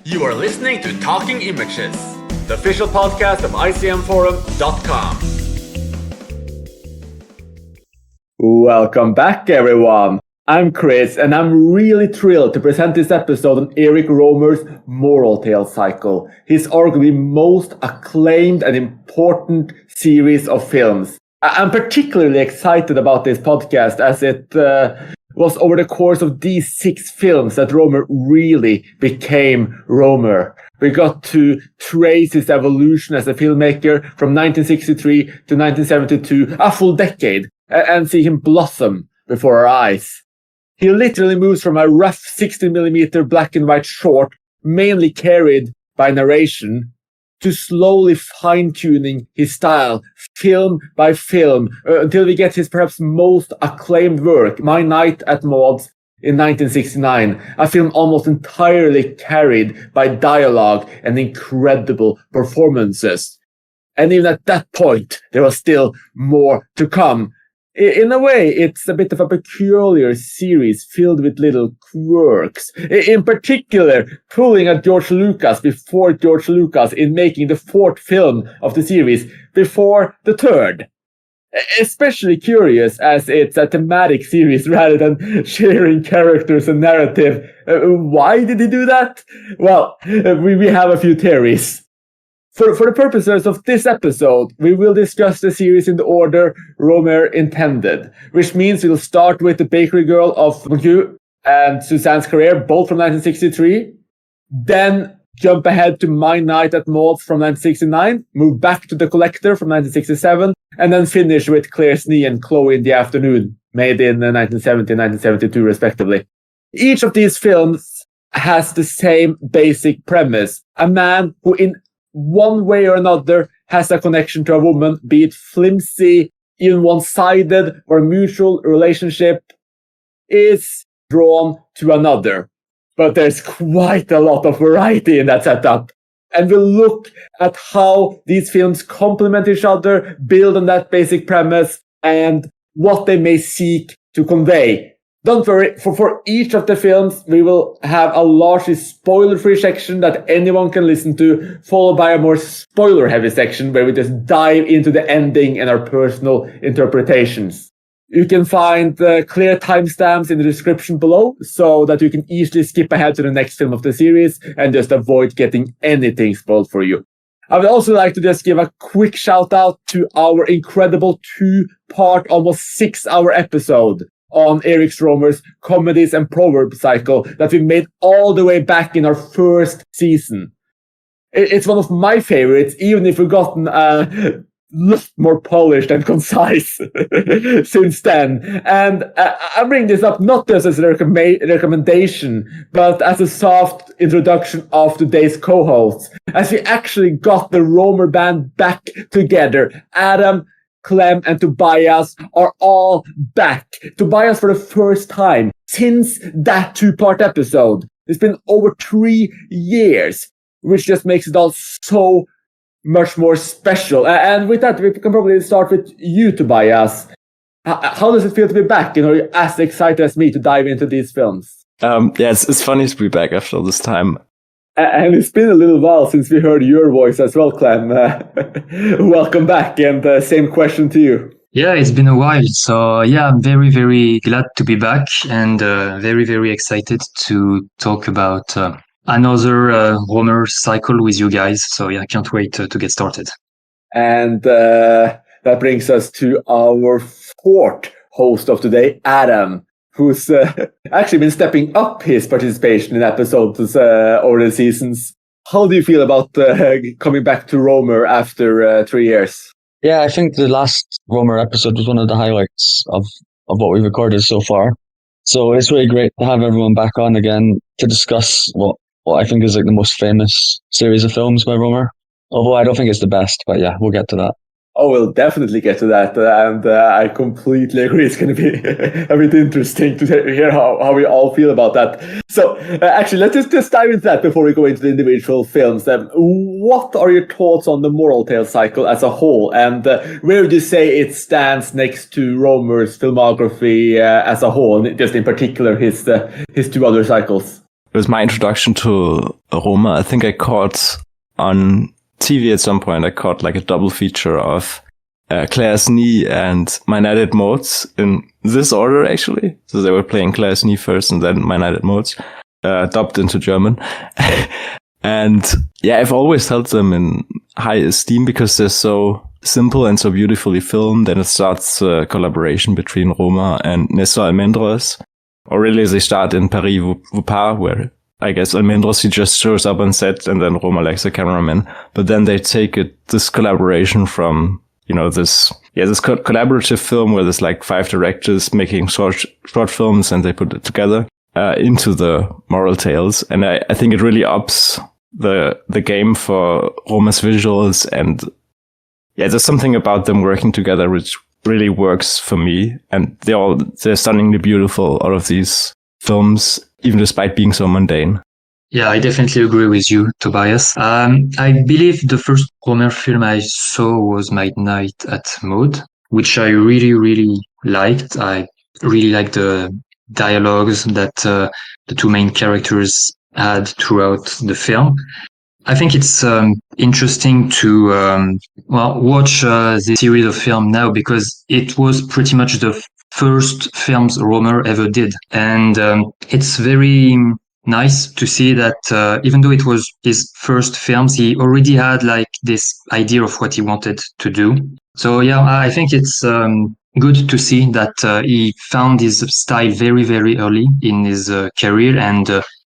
You are listening to Talking Images, the official podcast of icmforum.com. Welcome back, everyone. I'm Chris, and I'm really thrilled to present this episode on Eric Rohmer's Moral Tale cycle, his arguably most acclaimed and important series of films. I'm particularly excited about this podcast as it was over the course of these 6 films that Rohmer really became Rohmer. We got to trace his evolution as a filmmaker from 1963 to 1972, a full decade, and see him blossom before our eyes. He literally moves from a rough 16mm black and white short, mainly carried by narration, to slowly fine-tuning his style, film by film, until we get his perhaps most acclaimed work, My Night at Maud's, in 1969, a film almost entirely carried by dialogue and incredible performances. And even at that point, there was still more to come. In a way, it's a bit of a peculiar series filled with little quirks. In particular, pulling at George Lucas before George Lucas in making the 4th film of the series before the 3rd. Especially curious as it's a thematic series rather than sharing characters and narrative. Why did he do that? Well, we have a few theories. For the purposes of this episode, we will discuss the series in the order Rohmer intended, which means we'll start with The Bakery Girl of Montague and Suzanne's Career, both from 1963, then jump ahead to My Night at Maud's from 1969, move back to The Collector from 1967, and then finish with Claire Snee and Chloe in the Afternoon, made in 1970 and 1972 respectively. Each of these films has the same basic premise: a man who in one way or another has a connection to a woman, be it flimsy, even one-sided, or a mutual relationship, is drawn to another. But there's quite a lot of variety in that setup. And we'll look at how these films complement each other, build on that basic premise, and what they may seek to convey. Don't worry, for each of the films, we will have a largely spoiler-free section that anyone can listen to, followed by a more spoiler-heavy section where we just dive into the ending and our personal interpretations. You can find clear timestamps in the description below so that you can easily skip ahead to the next film of the series and just avoid getting anything spoiled for you. I would also like to just give a quick shout out to our incredible 2-part, almost 6-hour episode on Eric Rohmer's Comedies and Proverbs cycle that we made all the way back in our 1st season. It's one of my favorites, even if we've gotten a lot more polished and concise since then. And I bring this up not just as a recommendation, but as a soft introduction of today's co-hosts, as we actually got the Rohmer band back together. Adam, Clem, and Tobias are all back. Tobias for the first time since that 2-part episode. It's been over 3 years, which just makes it all so much more special. And with that, we can probably start with you, Tobias. How does it feel to be back? You know, you're as excited as me to dive into these films. Yeah, it's funny to be back after all this time. And it's been a little while since we heard your voice as well, Clem. Welcome back, and same question to you. Yeah, it's been a while. So yeah, I'm very, very glad to be back and very, very excited to talk about another Rohmer cycle with you guys. So yeah, I can't wait to get started. And that brings us to our 4th host of today, Adam, who's actually been stepping up his participation in episodes over the seasons. How do you feel about coming back to Rohmer after 3 years? Yeah, I think the last Rohmer episode was one of the highlights of what we've recorded so far. So it's really great to have everyone back on again to discuss what I think is like the most famous series of films by Rohmer. Although I don't think it's the best, but yeah, we'll get to that. Oh, we'll definitely get to that, and I completely agree. It's going to be a bit interesting to hear how we all feel about that. So, actually, let's just dive into that before we go into the individual films. What are your thoughts on the Moral Tale cycle as a whole, and where would you say it stands next to Rohmer's filmography as a whole, and just in particular his 2 other cycles? was my introduction to Roma. I think I caught on TV at some point, I caught like a double feature of Claire's Knee and My Night at Modes in this order, actually. So they were playing Claire's Knee first and then My Night at Modes, dubbed into German. And yeah, I've always held them in high esteem because they're so simple and so beautifully filmed. And it starts a collaboration between Roma and Nestor Almendros. Or really, they start in Paris Vupar, where I guess Almendros, he just shows up on set and then Roma likes the cameraman. But then they take this collaboration from, this collaborative film where there's like 5 directors making short films and they put it together into the moral tales. And I think it really ups the game for Roma's visuals. And yeah, there's something about them working together which really works for me. And they're stunningly beautiful, all of these films, even despite being so mundane. Yeah, I definitely agree with you, Tobias. I believe the first Rohmer film I saw was My Night at Maud, which I really, really liked. I really liked the dialogues that the 2 main characters had throughout the film. I think it's interesting to watch this series of film now because it was pretty much the first films Rohmer ever did. And it's very nice to see that even though it was his first films, he already had like this idea of what he wanted to do. So yeah, I think it's good to see that he found his style very, very early in his career and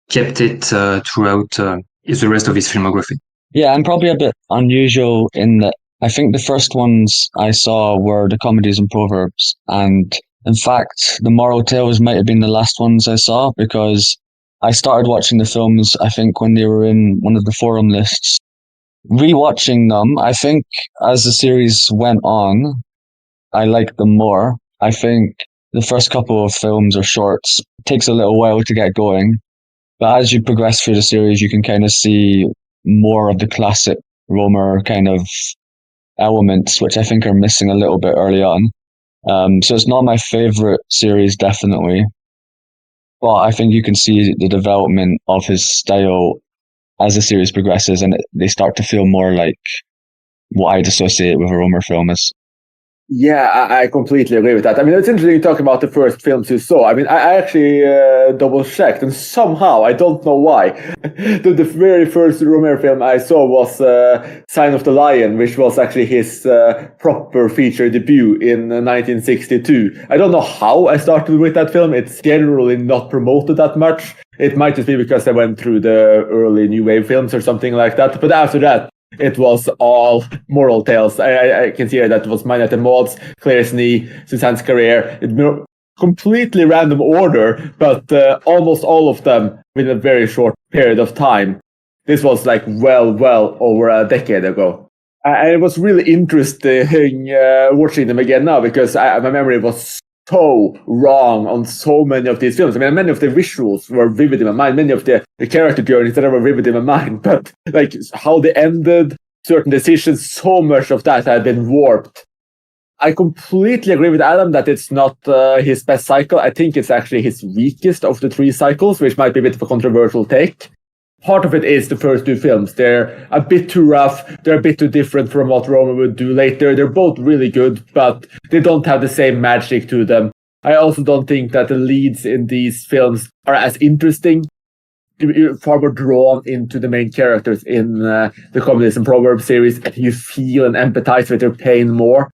kept it throughout the rest of his filmography. Yeah, I'm probably a bit unusual in that I think the first ones I saw were the comedies and proverbs. And in fact, the moral tales might have been the last ones I saw because I started watching the films, I think, when they were in one of the forum lists. Rewatching them, I think as the series went on, I liked them more. I think the first couple of films or shorts takes a little while to get going. But as you progress through the series, you can kind of see more of the classic Rohmer kind of elements, which I think are missing a little bit early on. So it's not my favorite series, definitely. But I think you can see the development of his style as the series progresses, and they start to feel more like what I'd associate with a Rohmer film is. Yeah, I completely agree with that. I mean, it's interesting you talk about the first films you saw. I mean, I actually double-checked, and somehow, I don't know why, the very first Rohmer film I saw was Sign of the Lion, which was actually his proper feature debut in 1962. I don't know how I started with that film. It's generally not promoted that much. It might just be because I went through the early New Wave films or something like that. But after that, it was all moral tales. I can see that it was My Night at Maud's, Claire's Knee, Suzanne's Career. Completely random order, but almost all of them within a very short period of time. This was like well over a decade ago. And it was really interesting watching them again now because my memory was so wrong on so many of these films. I mean, many of the visuals were vivid in my mind. Many of the character journeys that were vivid in my mind. But like how they ended, certain decisions, so much of that had been warped. I completely agree with Adam that it's not his best cycle. I think it's actually his weakest of the 3 cycles, which might be a bit of a controversial take. Part of it is the first 2 films. They're a bit too rough. They're a bit too different from what Rohmer would do later. They're both really good, but they don't have the same magic to them. I also don't think that the leads in these films are as interesting. You're far more drawn into the main characters in the Comedies and Proverbs series. You feel and empathize with their pain more.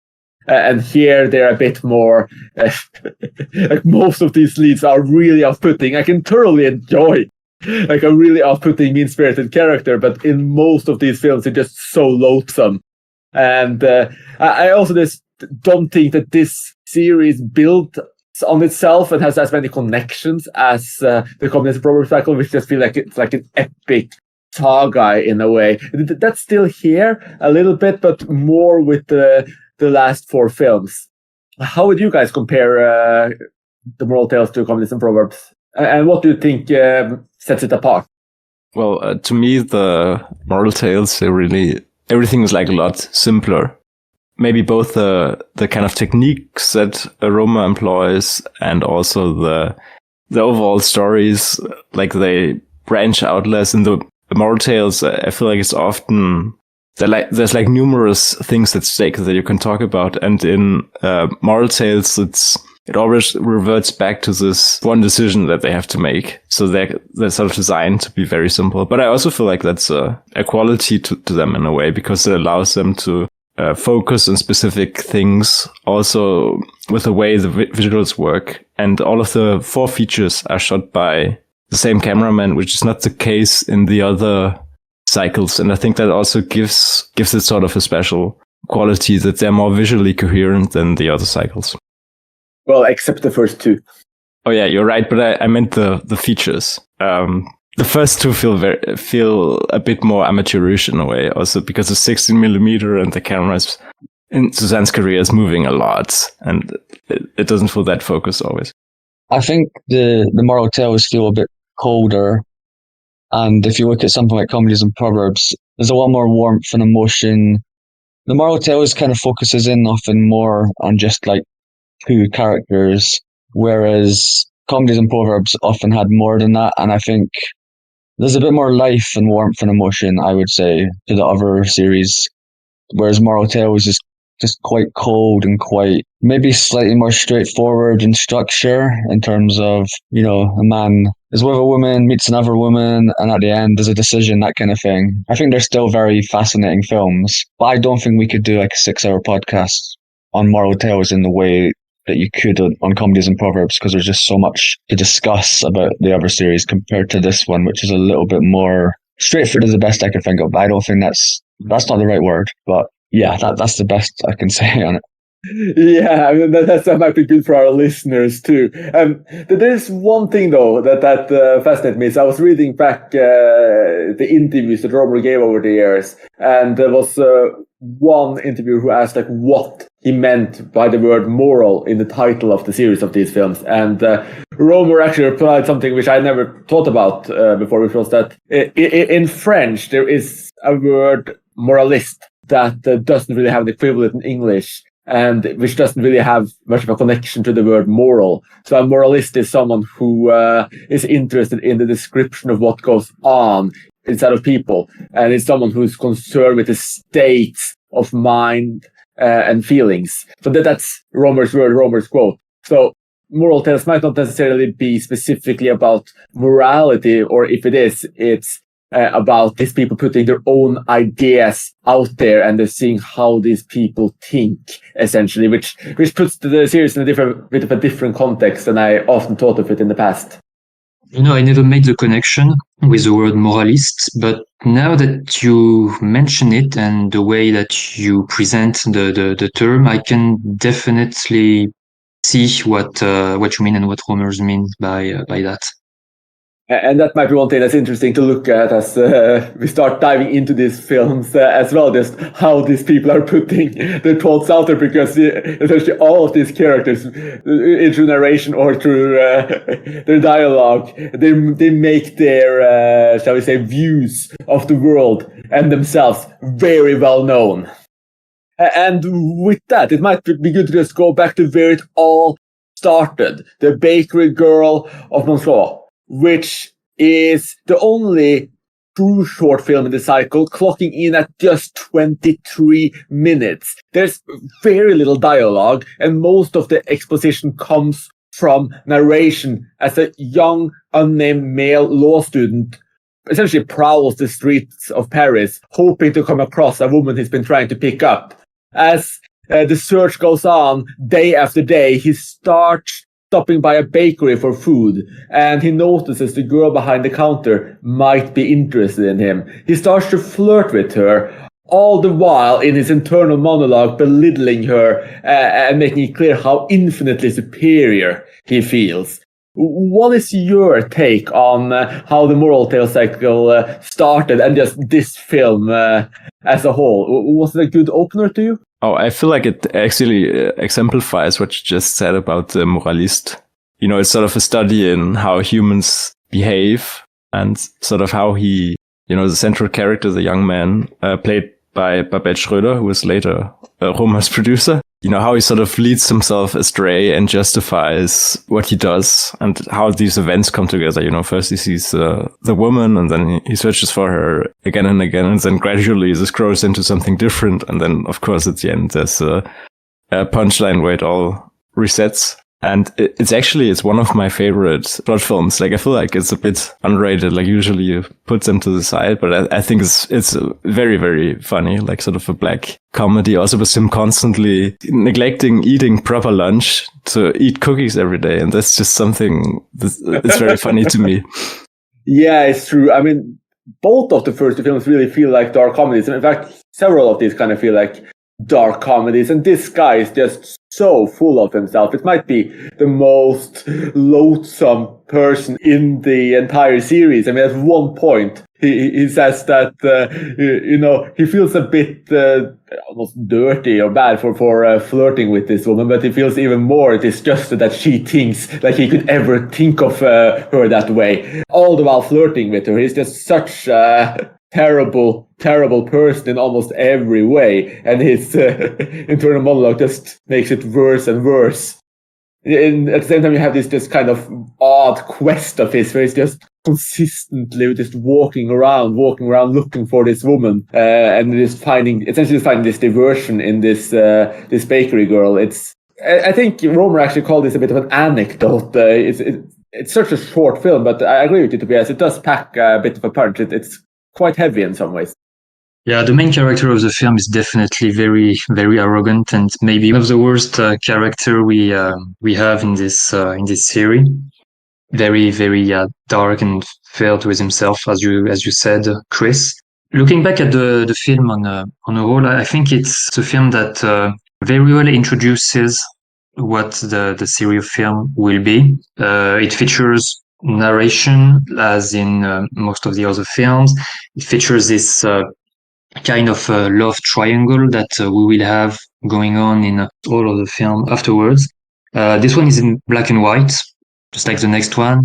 And here they're a bit more, like most of these leads are really off-putting. I can thoroughly enjoy like a really off-putting, mean-spirited character, but in most of these films, they're just so loathsome. And I also just don't think that this series built on itself and has as many connections as the Comedies and Proverbs cycle, which just feel like it's like an epic saga in a way. That's still here a little bit, but more with the last 4 films. How would you guys compare the moral tales to Comedies and Proverbs? And what do you think sets it apart? Well, to me, the moral tales, everything is like a lot simpler. Maybe both the kind of techniques that Rohmer employs and also the overall stories, like they branch out less. In the moral tales, I feel like it's often there's like numerous things at stake that you can talk about, and in moral tales, it always reverts back to this one decision that they have to make. So they're sort of designed to be very simple. But I also feel like that's a quality to them in a way, because it allows them to focus on specific things, also with the way the visuals work. And all of the 4 features are shot by the same cameraman, which is not the case in the other cycles. And I think that also gives it sort of a special quality, that they're more visually coherent than the other cycles. Well, except the first 2. Oh yeah, you're right, but I meant the features. The first 2 feel a bit more amateurish in a way, also because it's 16mm and the cameras in Suzanne's career is moving a lot, and it doesn't feel that focused always. I think the moral tales feel a bit colder, and if you look at something like Comedies and Proverbs, there's a lot more warmth and emotion. The moral tales kind of focuses in often more on just like 2 characters, whereas Comedies and Proverbs often had more than that, and I think there's a bit more life and warmth and emotion, I would say, to the other series, whereas Moral Tales is just quite cold and quite maybe slightly more straightforward in structure, in terms of, a man is with a woman, meets another woman, and at the end there's a decision, that kind of thing. I think they're still very fascinating films, but I don't think we could do like a 6-hour podcast on Moral Tales in the way that you could on Comedies and Proverbs, because there's just so much to discuss about the other series compared to this one, which is a little bit more straightforward, is the best I can think of. I don't think that's not the right word, but yeah, that's the best I can say on it. Yeah, I mean, that might be good for our listeners too. There's one thing though that fascinated me. So I was reading back the interviews that Rohmer gave over the years, and there was one interviewer who asked like what he meant by the word moral in the title of the series of these films, and Rohmer actually replied something which I never thought about before, which was that in French there is a word moralist that doesn't really have an equivalent in English, and which doesn't really have much of a connection to the word moral. So a moralist is someone who is interested in the description of what goes on inside of people, and it's someone who's concerned with the state of mind and feelings. So that's Rohmer's word, Rohmer's quote. So moral tales might not necessarily be specifically about morality, or if it is, it's about these people putting their own ideas out there, and they're seeing how these people think, essentially, which puts the series in a bit of a different context than I often thought of it in the past. I never made the connection with the word moralist, but now that you mention it and the way that you present the term, I can definitely see what you mean and what Rohmer's mean by that. And that might be one thing that's interesting to look at as we start diving into these films as well, just how these people are putting their thoughts out there, because essentially all of these characters, through narration or through their dialogue, they make their, shall we say, views of the world and themselves very well known. And with that, it might be good to just go back to where it all started, the Bakery Girl of Montreux, which is the only true short film in the cycle, clocking in at just 23 minutes. There's very little dialogue, and most of the exposition comes from narration as a young, unnamed male law student essentially prowls the streets of Paris, hoping to come across a woman he's been trying to pick up. As the search goes on, day after day, he starts stopping by a bakery for food, and he notices the girl behind the counter might be interested in him. He starts to flirt with her, all the while in his internal monologue belittling her and making it clear how infinitely superior he feels. What is your take on how the moral tale cycle started, and just this film as a whole? Was it a good opener to you? Oh, I feel like it actually exemplifies what you just said about the moralist. It's sort of a study in how humans behave, and sort of how he, the central character, the young man, played by Babette Schröder, who was later Rohmer's producer. you know, how he sort of leads himself astray and justifies what he does, and how these events come together. You know, first he sees the woman, and then he searches for her again and again, and then gradually this grows into something different. And then, of course, at the end, there's a punchline where it all resets. And it's one of my favorite plot films. Like, I feel like it's a bit underrated. Like, usually you put them to the side, but I think it's very, very funny. Like, sort of a black comedy. Also with him constantly neglecting eating proper lunch to eat cookies every day. And that's just something it's very funny to me. Yeah, it's true. I mean, both of the first two films really feel like dark comedies. And in fact, several of these kind of feel like dark comedies, and this guy is just so full of himself. It might be the most loathsome person in the entire series. I mean, at one point, he says that, he feels a bit almost dirty or bad for flirting with this woman, but he feels even more disgusted that she thinks like he could ever think of her that way. All the while flirting with her. He's just such terrible person in almost every way, and his internal monologue just makes it worse and worse. At the same time, you have this kind of odd quest of his where he's just consistently just walking around looking for this woman, and essentially finding this diversion in this bakery girl. I think Rohmer actually called this a bit of an anecdote. It's such a short film, but I agree with you, Tobias. It does pack a bit of a punch. It's quite heavy in some ways. Yeah, the main character of the film is definitely very, very arrogant, and maybe one of the worst character we have in this series. Very, very dark and filled with himself, as you said, Chris. Looking back at the film on a whole, I think it's a film that very well introduces what the series of film will be. It features narration, as in most of the other films. It features this kind of love triangle that we will have going on in all of the film afterwards. This one is in black and white, just like the next one,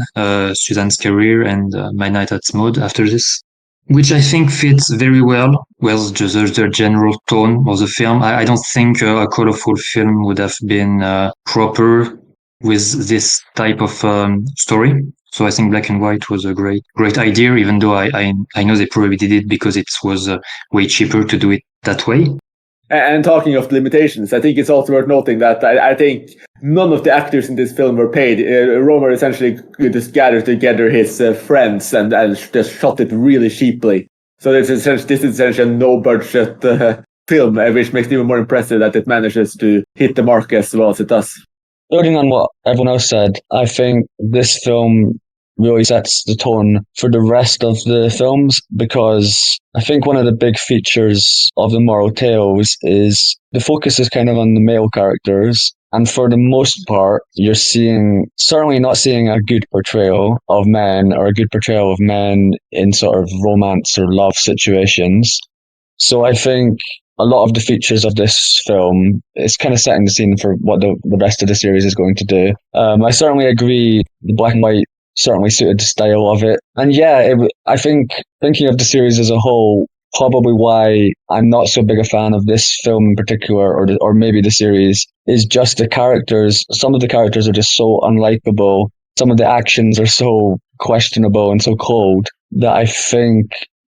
Suzanne's career and My Night at Maud after this, which I think fits very well with the general tone of the film. I don't think a colorful film would have been proper with this type of story. So I think black and white was a great idea, even though I know they probably did it because it was way cheaper to do it that way. And talking of limitations, I think it's also worth noting that I think none of the actors in this film were paid. Rohmer essentially just gathered together his friends and just shot it really cheaply. So this is essentially a no-budget film, which makes it even more impressive that it manages to hit the mark as well as it does. Building on what everyone else said, I think this film really sets the tone for the rest of the films, because I think one of the big features of the Moral Tales is the focus is kind of on the male characters. And for the most part, you're certainly not seeing a good portrayal of men, or a good portrayal of men in sort of romance or love situations. So I think a lot of the features of this film is kind of setting the scene for what the rest of the series is going to do. I certainly agree the black and white certainly suited the style of it. And yeah, I think thinking of the series as a whole, probably why I'm not so big a fan of this film in particular, or maybe the series, is just the characters. Some of the characters are just so unlikable. Some of the actions are so questionable and so cold that I think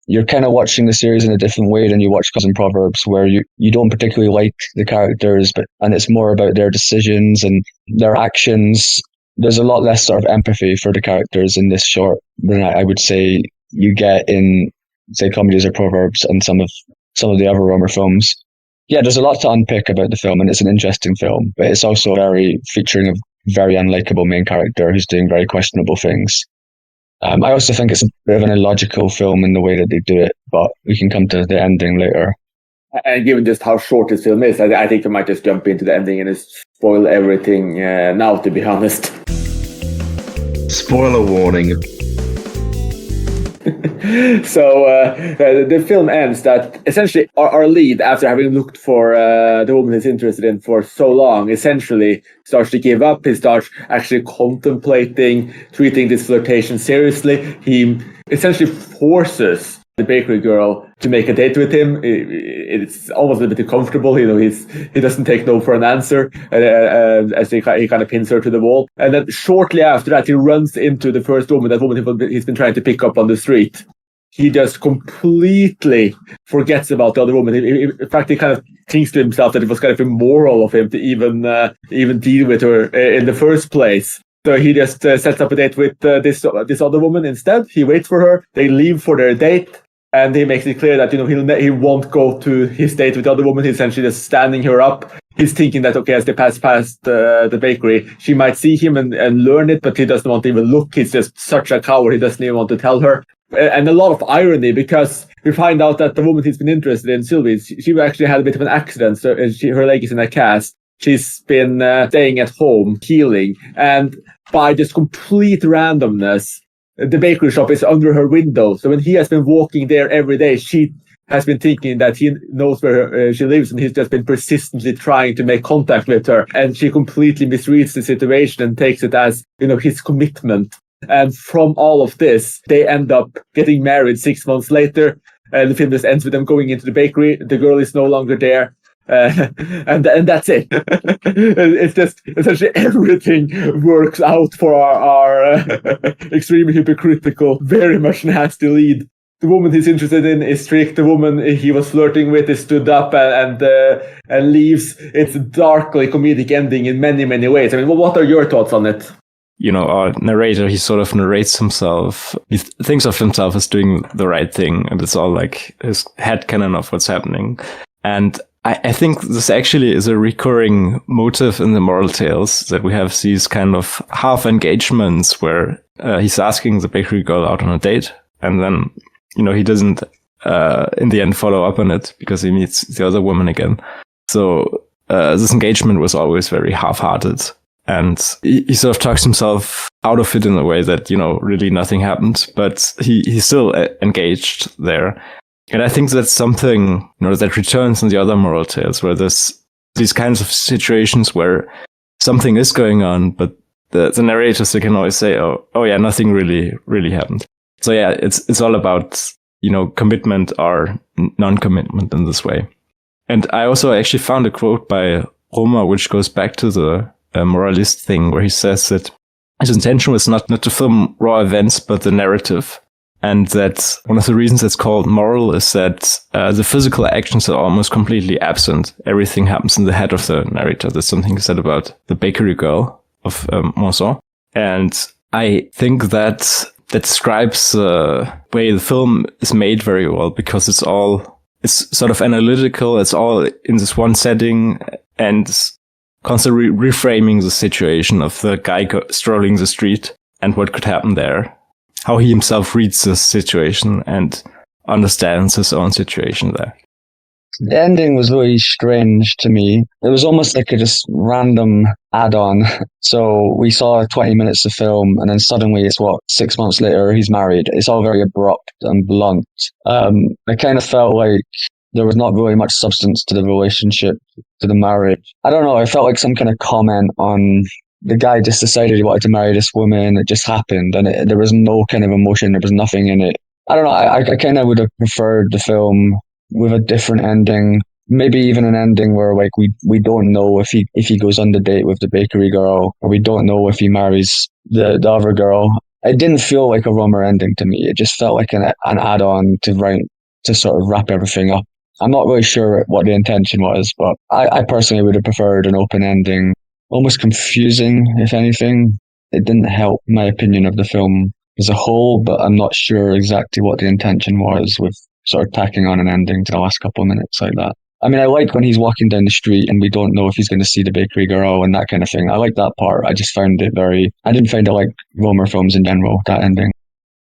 you're kind of watching the series in a different way than you watch Cousin Proverbs, where you don't particularly like the characters, and it's more about their decisions and their actions. There's a lot less sort of empathy for the characters in this short than I would say you get in, say, Comedies or Proverbs and some of the other Rohmer films. Yeah, there's a lot to unpick about the film, and it's an interesting film, but it's also featuring a very unlikable main character who's doing very questionable things. I also think it's a bit of an illogical film in the way that they do it, but we can come to the ending later. And given just how short this film is, I think we might just jump into the ending and just spoil everything now, to be honest. Spoiler warning. So the film ends that essentially our lead, after having looked for the woman he's interested in for so long, essentially starts to give up. He starts actually contemplating treating this flirtation seriously. He essentially forces the bakery girl to make a date with him. It's almost a bit too comfortable. He doesn't take no for an answer, as he kind of pins her to the wall. And then shortly after that, he runs into the first woman, that woman he's been trying to pick up on the street. He just completely forgets about the other woman. In fact, he kind of thinks to himself that it was kind of immoral of him to even deal with her in the first place. So he just sets up a date with this other woman instead. He waits for her. They leave for their date, and he makes it clear that he won't go to his date with the other woman. He's essentially just standing her up. He's thinking that, okay, as they pass past the bakery, she might see him and learn it, but he doesn't want to even look. He's just such a coward. He doesn't even want to tell her. And a lot of irony, because we find out that the woman he's been interested in, Sylvie, she actually had a bit of an accident. So her leg is in a cast. She's been staying at home, healing. And by just complete randomness, the bakery shop is under her window. So when he has been walking there every day, she has been thinking that he knows where she lives, and he's just been persistently trying to make contact with her. And she completely misreads the situation and takes it as, his commitment. And from all of this, they end up getting married 6 months later. And the film just ends with them going into the bakery. The girl is no longer there. And that's it. It's just essentially everything works out for our extremely hypocritical, very much nasty lead. The woman he's interested in is strict. The woman he was flirting with is stood up and leaves. It's a darkly comedic ending in many, many ways. I mean, what are your thoughts on it? Our narrator, he sort of narrates himself. He thinks of himself as doing the right thing, and it's all like his headcanon of what's happening. And I think this actually is a recurring motive in the moral tales, that we have these kind of half engagements where he's asking the bakery girl out on a date, and then, he doesn't in the end follow up on it because he meets the other woman again. So this engagement was always very half-hearted. And he sort of talks himself out of it in a way that, really nothing happened, but he's still engaged there. And I think that's something, that returns in the other moral tales, where there's these kinds of situations where something is going on, but the narrators, they can always say, oh yeah, nothing really happened. So yeah, it's all about, commitment or non-commitment in this way. And I also actually found a quote by Rohmer, which goes back to the moralist thing, where he says that his intention was not to film raw events, but the narrative. And that one of the reasons it's called moral is that the physical actions are almost completely absent. Everything happens in the head of the narrator. That's something he said about the bakery girl of Monson. And I think that describes the way the film is made very well, because it's sort of analytical. It's all in this one setting, and constantly reframing the situation of the guy strolling the street and what could happen there. How he himself reads the situation and understands his own situation there. The ending was really strange to me. It was almost like a just random add-on. So we saw 20 minutes of film, and then suddenly it's 6 months later, he's married. It's all very abrupt and blunt. I kind of felt like there was not really much substance to the relationship, to the marriage. I don't know, I felt like some kind of comment on the guy just decided he wanted to marry this woman. It just happened, and there was no kind of emotion. There was nothing in it. I don't know, I kind of would have preferred the film with a different ending. Maybe even an ending where we don't know if he goes on the date with the bakery girl, or we don't know if he marries the other girl. It didn't feel like a Rohmer ending to me. It just felt like an add-on to sort of wrap everything up. I'm not really sure what the intention was, but I personally would have preferred an open ending. Almost confusing, if anything. It didn't help my opinion of the film as a whole, but I'm not sure exactly what the intention was with sort of tacking on an ending to the last couple of minutes like that. I mean, I like when he's walking down the street and we don't know if he's going to see the bakery girl and that kind of thing. I like that part. I just found it I didn't find it like Rohmer films in general, that ending.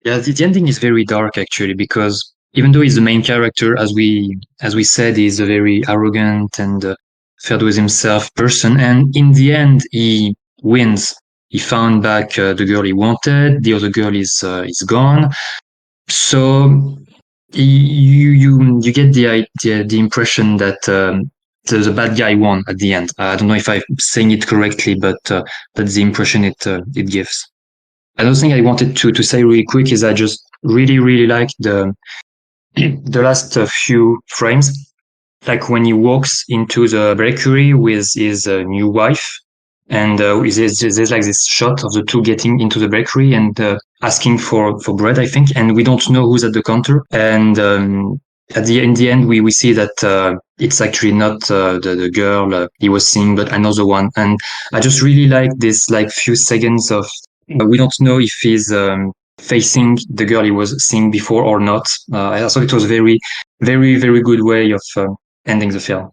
Yeah, the ending is very dark actually, because even though he's the main character, as we said, he's a very arrogant and filled with himself person, and in the end he wins. He found back the girl he wanted. The other girl is gone. So you get the impression that the bad guy won at the end. I don't know if I'm saying it correctly, but that's the impression it gives. Another thing I wanted to say really quick is I just really like the the last few frames, like when he walks into the bakery with his new wife, and there's like this shot of the two getting into the bakery and asking for bread, I think, and we don't know who's at the counter. And in the end, we see that it's actually not the girl he was seeing, but another one. And I just really like this like few seconds of we don't know if he's facing the girl he was seeing before or not. I thought it was very, very, very good way of ending the film.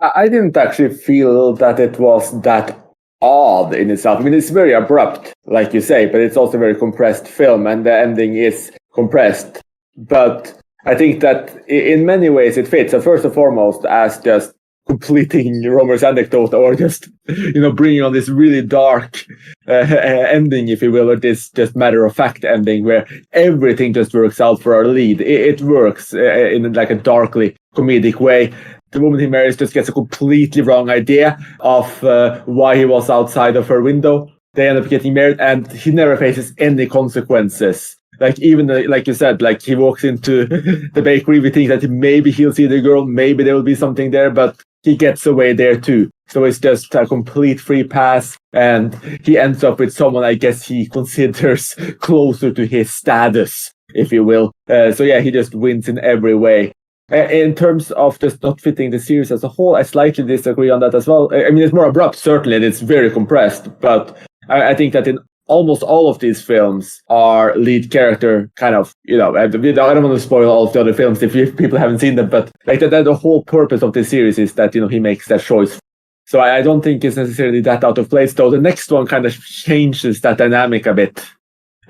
I didn't actually feel that it was that odd in itself. I mean, it's very abrupt, like you say, but it's also a very compressed film, and the ending is compressed. But I think that in many ways it fits. So first and foremost, as just completing Rohmer's anecdote, or just, bringing on this really dark ending, if you will, or this just matter-of-fact ending where everything just works out for our lead. It works in like a darkly comedic way. The woman he marries just gets a completely wrong idea of why he was outside of her window. They end up getting married, and he never faces any consequences. Like, even like you said, like he walks into the bakery, we think that maybe he'll see the girl, maybe there will be something there, but he gets away there too. So it's just a complete free pass, and he ends up with someone I guess he considers closer to his status, if you will. So yeah, he just wins in every way. In terms of just not fitting the series as a whole, I slightly disagree on that as well. I mean, it's more abrupt, certainly, and it's very compressed, but I think that in almost all of these films, our lead character kind of, I don't want to spoil all of the other films if people haven't seen them, but like that the whole purpose of this series is that, he makes that choice. So I don't think it's necessarily that out of place, though the next one kind of changes that dynamic a bit.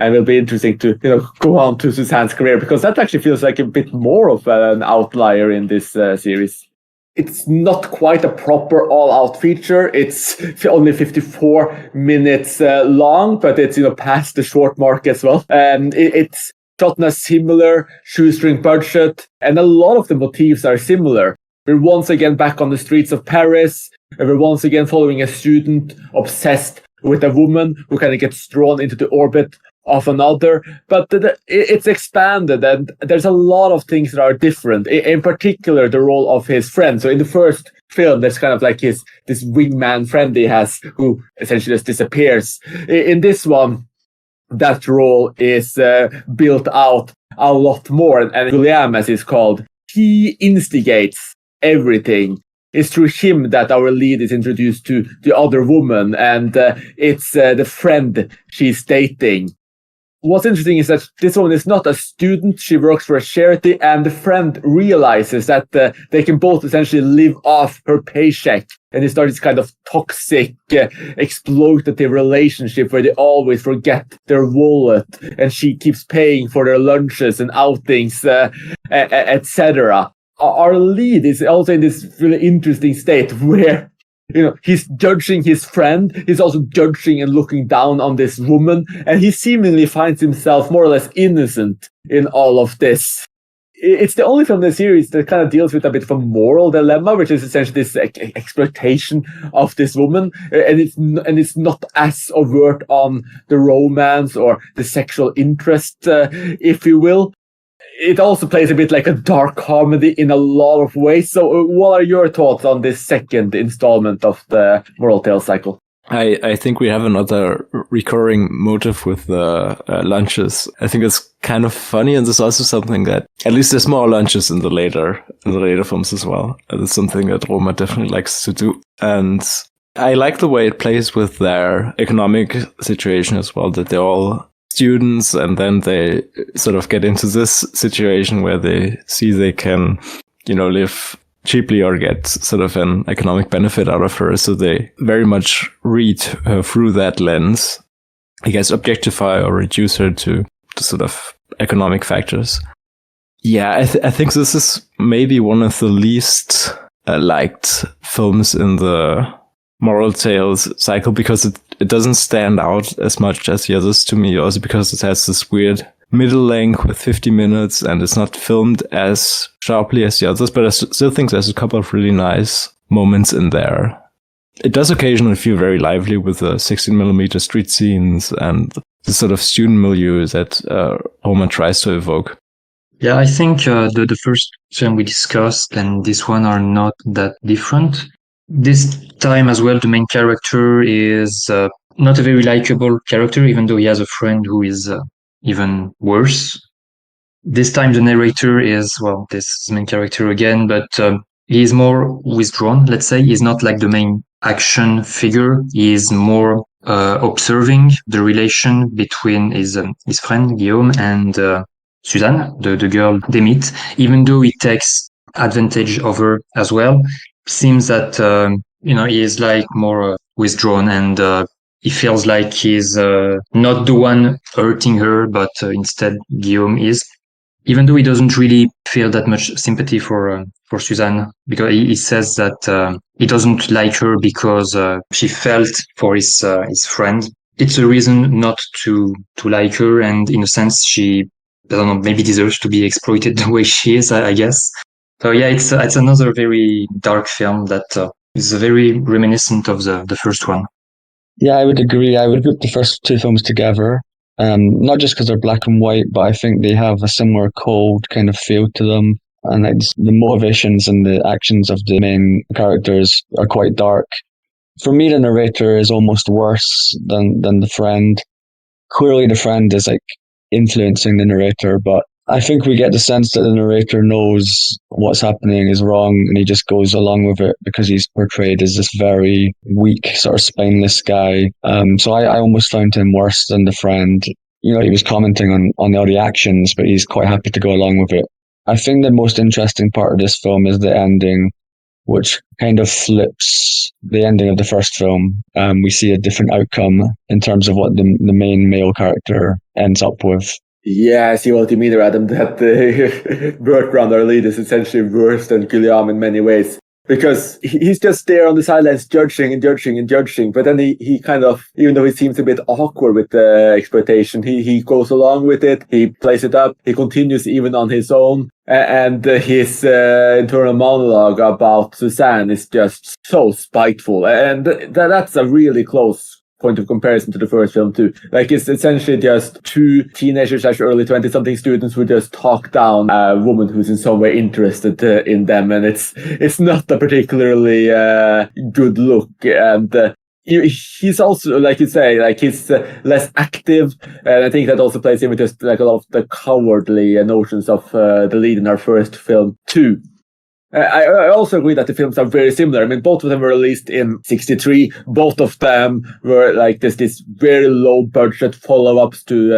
And it'll be interesting to, go on to Suzanne's career, because that actually feels like a bit more of an outlier in this series. It's not quite a proper all-out feature. It's only 54 minutes long, but it's, past the short mark as well. It's shot in a similar shoestring budget, and a lot of the motifs are similar. We're once again back on the streets of Paris, and we're once again following a student obsessed with a woman who kind of gets drawn into the orbit of another, but it's expanded, and there's a lot of things that are different. In particular, the role of his friend. So in the first film, there's kind of like this wingman friend he has, who essentially just disappears. In this one, that role is built out a lot more, and William, as he's called, he instigates everything. It's through him that our lead is introduced to the other woman, and it's the friend she's dating. What's interesting is that this woman is not a student. She works for a charity, and the friend realizes that they can both essentially live off her paycheck. And they start this kind of toxic, exploitative relationship where they always forget their wallet, and she keeps paying for their lunches and outings, etc. Our lead is also in this really interesting state where, he's judging his friend. He's also judging and looking down on this woman. And he seemingly finds himself more or less innocent in all of this. It's the only film in the series that kind of deals with a bit of a moral dilemma, which is essentially this exploitation of this woman. And it's not as overt on the romance or the sexual interest, if you will. It also plays a bit like a dark comedy in a lot of ways. So what are your thoughts on this second installment of the Moral Tale cycle? I think we have another recurring motive with the lunches. I think it's kind of funny, and there's also something that, at least there's more lunches in the later films as well. It's something that Rohmer definitely likes to do. And I like the way it plays with their economic situation as well, that they're all students, and then they sort of get into this situation where they see they can, live cheaply or get sort of an economic benefit out of her. So they very much read her through that lens. I guess objectify or reduce her to sort of economic factors. Yeah, I think this is maybe one of the least liked films in the Moral Tales cycle, because it doesn't stand out as much as the others to me, also because it has this weird middle length with 50 minutes, and it's not filmed as sharply as the others, but I still think there's a couple of really nice moments in there. It does occasionally feel very lively with the 16mm street scenes and the sort of student milieu that Rohmer tries to evoke. Yeah, I think the first film we discussed and this one are not that different. This time as well, the main character is not a very likable character, even though he has a friend who is even worse. This time the narrator is, well, this main character again, but he's more withdrawn, let's say. He's not like the main action figure. He's more observing the relation between his friend Guillaume and Suzanne, the girl they meet, even though he takes advantage of her as well. Seems that, he is like more withdrawn and he feels like he's not the one hurting her, but instead Guillaume is. Even though he doesn't really feel that much sympathy for Suzanne, because he says that he doesn't like her because she felt for his friend. It's a reason not to like her, and in a sense, she, I don't know, maybe deserves to be exploited the way she is, I guess. So yeah, it's another very dark film that is very reminiscent of the first one. Yeah, I would agree. I would group the first two films together. Not just because they're black and white, but I think they have a similar cold kind of feel to them. And like the motivations and the actions of the main characters are quite dark. For me, the narrator is almost worse than the friend. Clearly, the friend is like influencing the narrator, but I think we get the sense that the narrator knows what's happening is wrong and he just goes along with it because he's portrayed as this very weak, sort of spineless guy. So I almost found him worse than the friend. You know, he was commenting on all the actions, but he's quite happy to go along with it. I think the most interesting part of this film is the ending, which kind of flips the ending of the first film. We see a different outcome in terms of what the main male character ends up with. Yeah, I see what you mean, Adam, that Bertrand, our lead, is essentially worse than Guillaume in many ways. Because he's just there on the sidelines judging and judging and judging. But then he kind of, even though he seems a bit awkward with the exploitation, he goes along with it. He plays it up. He continues even on his own. And his internal monologue about Suzanne is just so spiteful. And that's a really close point of comparison to the first film too. Like, it's essentially just two teenagers, actually early 20-something students, who just talk down a woman who's in some way interested in them, and it's not a particularly good look. And he's also, like you say, like he's less active, and I think that also plays in with just like a lot of the cowardly notions of the lead in our first film too. I also agree that the films are very similar. I mean, both of them were released in '63. Both of them were like this very low budget follow-ups to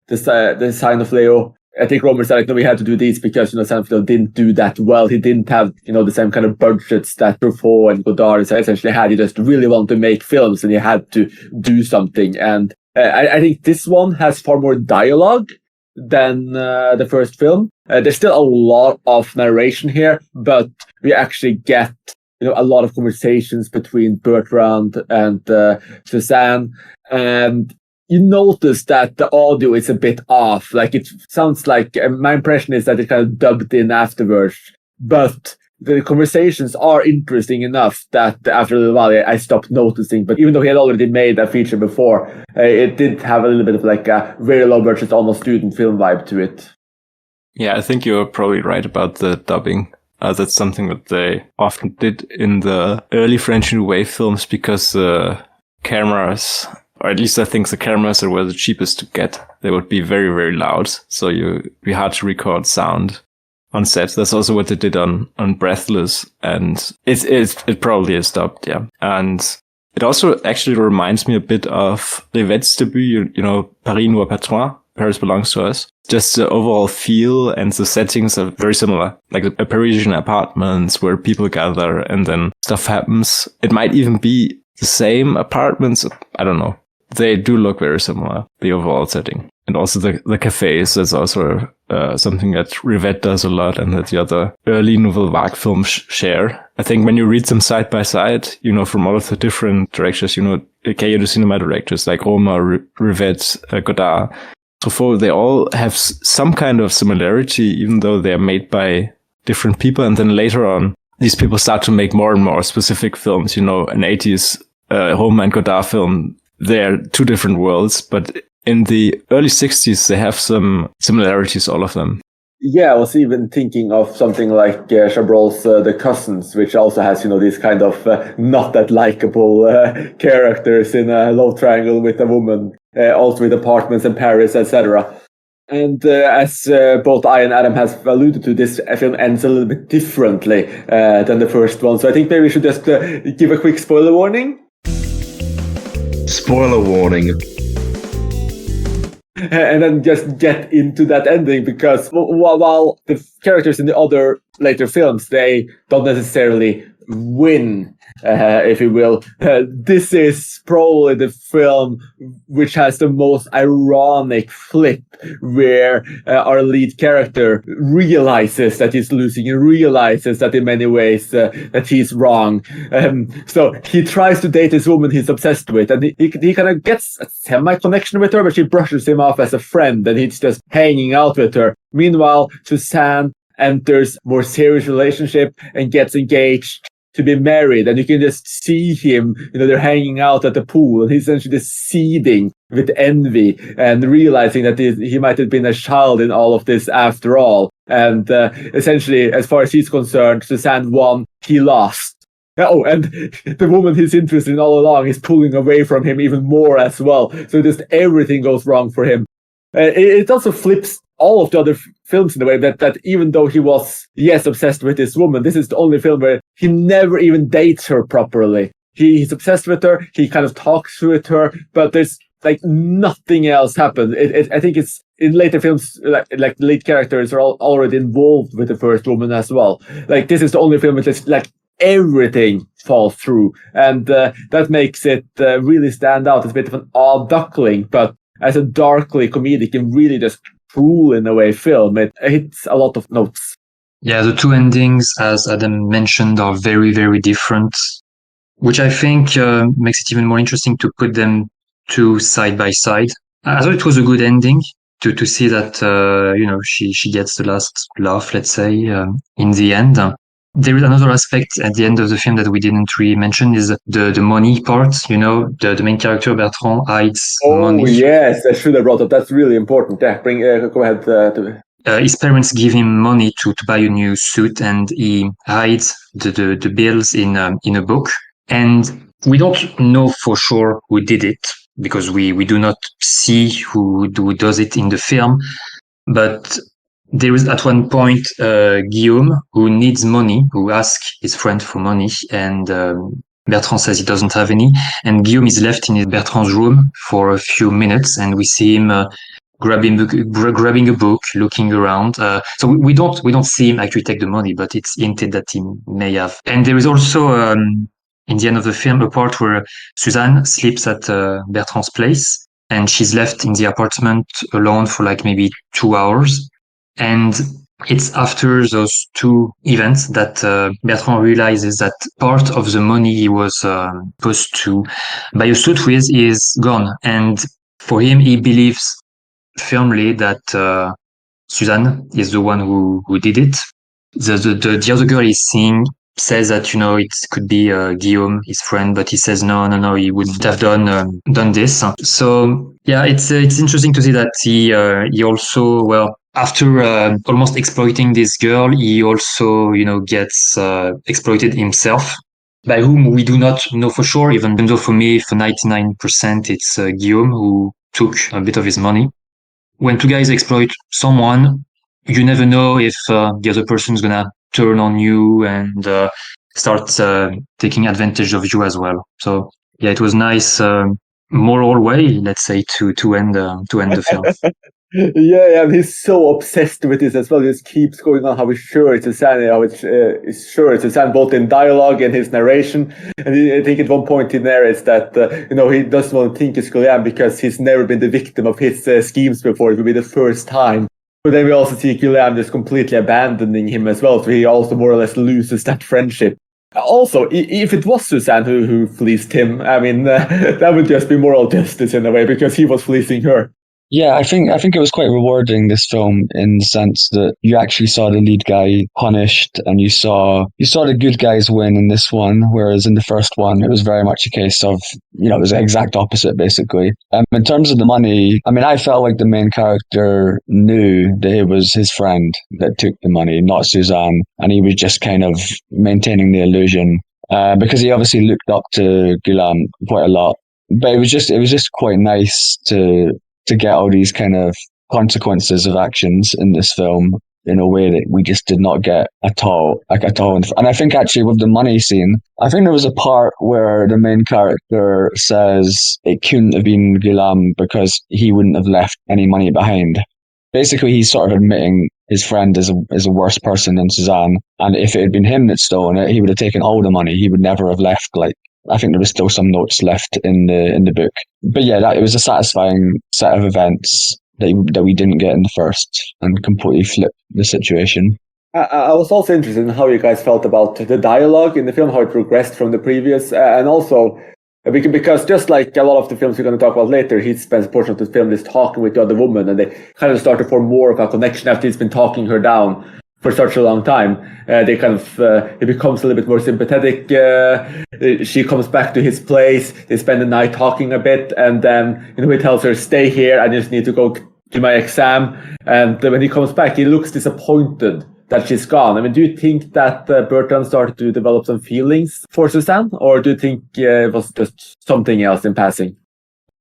the Sign of Leo. I think Rohmer said, like, no, we had to do these because, Sign of Leo didn't do that well. He didn't have, the same kind of budgets that Truffaut and Godard essentially had. You just really want to make films and you had to do something. And I think this one has far more dialogue than the first film. There's still a lot of narration here, but we actually get a lot of conversations between Bertrand and Suzanne, and you notice that the audio is a bit off. Like, it sounds like, my impression is that it kind of dubbed in afterwards, but the conversations are interesting enough that after a little while I stopped noticing. But even though he had already made that feature before, it did have a little bit of like a very low budget, almost student film vibe to it. Yeah, I think you're probably right about the dubbing. That's something that they often did in the early French New Wave films because cameras, or at least I think the cameras were the cheapest to get. They would be very, very loud, so it'd be hard to record sound on set. That's also what they did on Breathless, and it probably is dubbed, yeah. And it also actually reminds me a bit of Rivette's debut, Paris nous appartient, Paris belongs to us. Just the overall feel and the settings are very similar, like a Parisian apartments where people gather and then stuff happens. It might even be the same apartments. I don't know. They do look very similar, the overall setting. And also the cafes, that's also something that Rivette does a lot and that the other early Nouvelle Vague films share. I think when you read them side by side, from all of the different directors, Cahiers du Cinema directors like Rohmer, Rivette, Godard, Truffaut, they all have some kind of similarity, even though they're made by different people. And then later on, these people start to make more and more specific films, an 80s Rohmer and Godard film. They're two different worlds, but in the early 60s, they have some similarities, all of them. Yeah, I was even thinking of something like Chabrol's The Cousins, which also has, these kind of not that likable characters in a love triangle with a woman, also with apartments in Paris, etc. And as both I and Adam have alluded to, this film ends a little bit differently than the first one. So I think maybe we should just give a quick spoiler warning. Spoiler warning. And then just get into that ending, because while the characters in the other later films, they don't necessarily win, if you will. This is probably the film which has the most ironic flip, where our lead character realizes that he's losing and realizes that in many ways that he's wrong. So he tries to date this woman he's obsessed with, and he kind of gets a semi-connection with her, but she brushes him off as a friend, and he's just hanging out with her. Meanwhile, Suzanne enters a more serious relationship and gets engaged to be married, and you can just see him, they're hanging out at the pool, and he's essentially seething with envy and realizing that he might have been a child in all of this after all. And essentially, as far as he's concerned, Suzanne won, he lost. Oh, and the woman he's interested in all along is pulling away from him even more as well. So just everything goes wrong for him. It also flips all of the other films in a way that even though he was, yes, obsessed with this woman, this is the only film where he never even dates her properly. He's obsessed with her, he kind of talks with her, but there's like nothing else happens. I think it's in later films, like the lead characters are already involved with the first woman as well. Like this is the only film which like everything falls through, and that makes it really stand out as a bit of an odd duckling, but as a darkly comedic and really just cruel in a way film, it hits a lot of notes. Yeah, the two endings, as Adam mentioned, are very, very different, which I think makes it even more interesting to put them two side by side. I thought it was a good ending to see that, she gets the last laugh, let's say, in the end. There is another aspect at the end of the film that we didn't really mention, is the money part. The main character, Bertrand, hides money. Oh, yes, I should have brought up. That's really important. Yeah, go ahead. His parents give him money to buy a new suit, and he hides the bills in a book. And we don't know for sure who did it, because we do not see who does it in the film. But there is at one point Guillaume, who needs money, who asks his friend for money, and Bertrand says he doesn't have any, and Guillaume is left in Bertrand's room for a few minutes, and we see him grabbing a book, looking around. So we don't see him actually take the money, but it's hinted that he may have. And there is also in the end of the film a part where Suzanne sleeps at Bertrand's place, and she's left in the apartment alone for like maybe 2 hours. And it's after those two events that Bertrand realizes that part of the money he was supposed to buy a suit with is gone. And for him, he believes firmly that Suzanne is the one who did it. The other girl he's seeing says that, it could be Guillaume, his friend, but he says no, he wouldn't have done this. So yeah, it's interesting to see that he also, well, after almost exploiting this girl, he also, gets exploited himself, by whom we do not know for sure, even though for me, for 99%, it's Guillaume who took a bit of his money. When two guys exploit someone, you never know if the other person's gonna turn on you and start taking advantage of you as well. So yeah, it was nice moral way, let's say, to end the film. Yeah, and he's so obsessed with this as well. He just keeps going on how he's sure it's Suzanne, how it's sure it's Suzanne, both in dialogue and his narration. And I think at one point he narrates that he doesn't want to think it's Guillaume because he's never been the victim of his schemes before. It will be the first time. But then we also see Guillaume just completely abandoning him as well, so he also more or less loses that friendship. Also, if it was Suzanne who fleeced him, I mean, that would just be moral justice in a way, because he was fleecing her. Yeah, I think it was quite rewarding, this film, in the sense that you actually saw the lead guy punished, and you saw the good guys win in this one, whereas in the first one it was very much a case of, it was the exact opposite basically. In terms of the money, I mean, I felt like the main character knew that it was his friend that took the money, not Suzanne, and he was just kind of maintaining the illusion because he obviously looked up to Guillaume quite a lot. But it was just quite nice to get all these kind of consequences of actions in this film in a way that we just did not get at all. And I think actually with the money scene, I think there was a part where the main character says it couldn't have been Guillaume because he wouldn't have left any money behind. Basically, he's sort of admitting his friend is a worse person than Suzanne. And if it had been him that stolen it, he would have taken all the money. He would never have left, like, I think there was still some notes left in the book. But yeah, it was a satisfying set of events that we didn't get in the first, and completely flipped the situation. I was also interested in how you guys felt about the dialogue in the film, how it progressed from the previous, and also because just like a lot of the films we're going to talk about later, he spends a portion of the film just talking with the other woman, and they kind of start to form more of a connection after he's been talking her down for such a long time. They kind of it becomes a little bit more sympathetic. She comes back to his place. They spend the night talking a bit, and then he tells her, "Stay here. I just need to go to my exam." And when he comes back, he looks disappointed that she's gone. I mean, do you think that Bertrand started to develop some feelings for Suzanne, or do you think it was just something else in passing?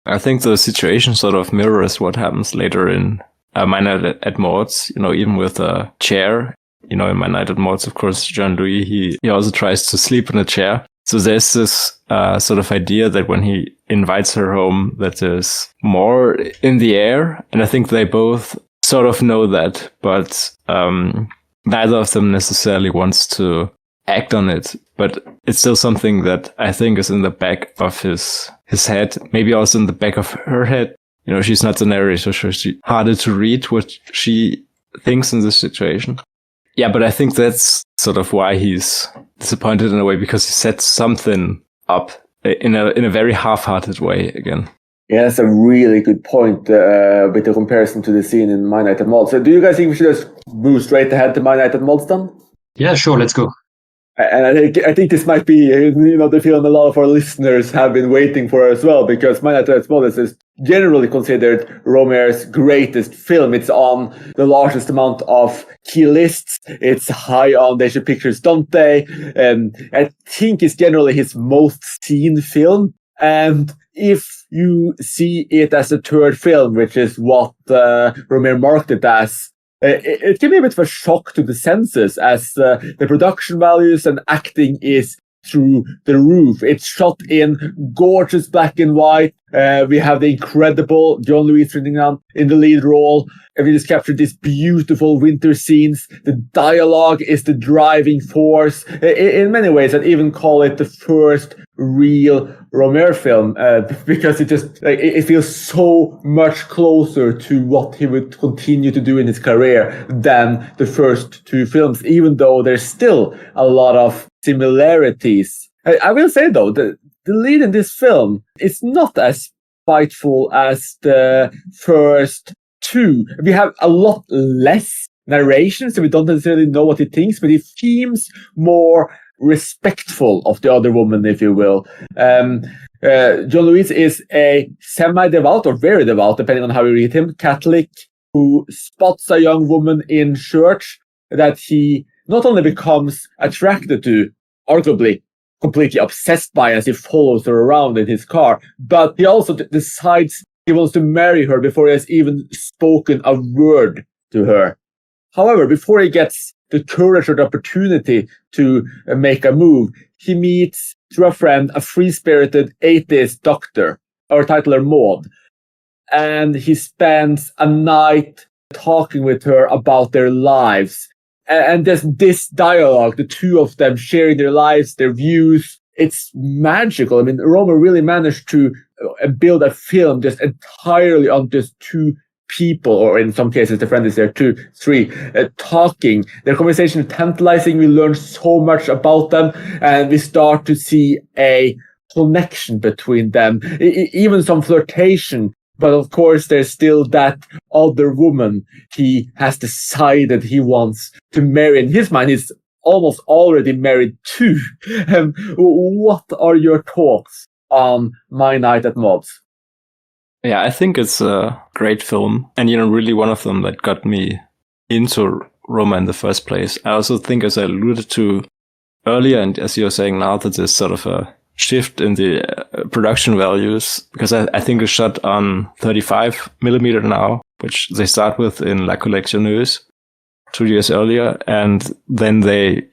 I think the situation sort of mirrors what happens later in My Night at Maud's, even with a chair. In My Night at Maud's, of course, Jean-Louis, he also tries to sleep in a chair. So there's this sort of idea that when he invites her home, that there's more in the air. And I think they both sort of know that, but neither of them necessarily wants to act on it. But it's still something that I think is in the back of his head, maybe also in the back of her head. She's not the narrator, so it's harder to read what she thinks in this situation. Yeah, but I think that's sort of why he's disappointed in a way, because he sets something up in a very half-hearted way again. Yeah, that's a really good point with the comparison to the scene in My Night at Maud's. So do you guys think we should just move straight ahead to My Night at Maud's then? Yeah, sure, let's go. And I think this might be, the film a lot of our listeners have been waiting for as well, because My Night at Maud's is generally considered Rohmer's greatest film. It's on the largest amount of key lists. It's high on They Should Pictures, Don't They? I think it's generally his most seen film. And if you see it as a third film, which is what Rohmer marked it as, it can be a bit of a shock to the senses, as the production values and acting is through the roof. It's shot in gorgeous black and white. We have the incredible Jean-Louis Trintignant in the lead role. And we just captured these beautiful winter scenes. The dialogue is the driving force. In many ways, I'd even call it the first real Rohmer film, because it feels so much closer to what he would continue to do in his career than the first two films, even though there's still a lot of similarities. I will say, though, the lead in this film is not as spiteful as the first two. We have a lot less narration, so we don't necessarily know what he thinks, but he seems more respectful of the other woman, if you will. Jean-Louis is a semi-devout or very devout, depending on how you read him, Catholic, who spots a young woman in church that he not only becomes attracted to, arguably completely obsessed by as he follows her around in his car, but he also decides he wants to marry her before he has even spoken a word to her. However, before he gets the courage or the opportunity to make a move, he meets, through a friend, a free-spirited atheist doctor, our titular Maud. And he spends a night talking with her about their lives. And there's this dialogue, the two of them sharing their lives, their views. It's magical. I mean, Rohmer really managed to build a film just entirely on just two people, or in some cases the friend is there, 2, 3, talking. Their conversation is tantalizing. We learn so much about them, and we start to see a connection between them, even some flirtation But of course, there's still that other woman he has decided he wants to marry. In his mind, he's almost already married to. What are your thoughts on My Night at Mods? Yeah, I think it's a great film. And, really one of them that got me into Roma in the first place. I also think, as I alluded to earlier, and as you're saying now, that there's sort of a shift in the production values, because I think it's shot on 35 millimeter now, which they start with in La Collectionneuse 2 years earlier, and then they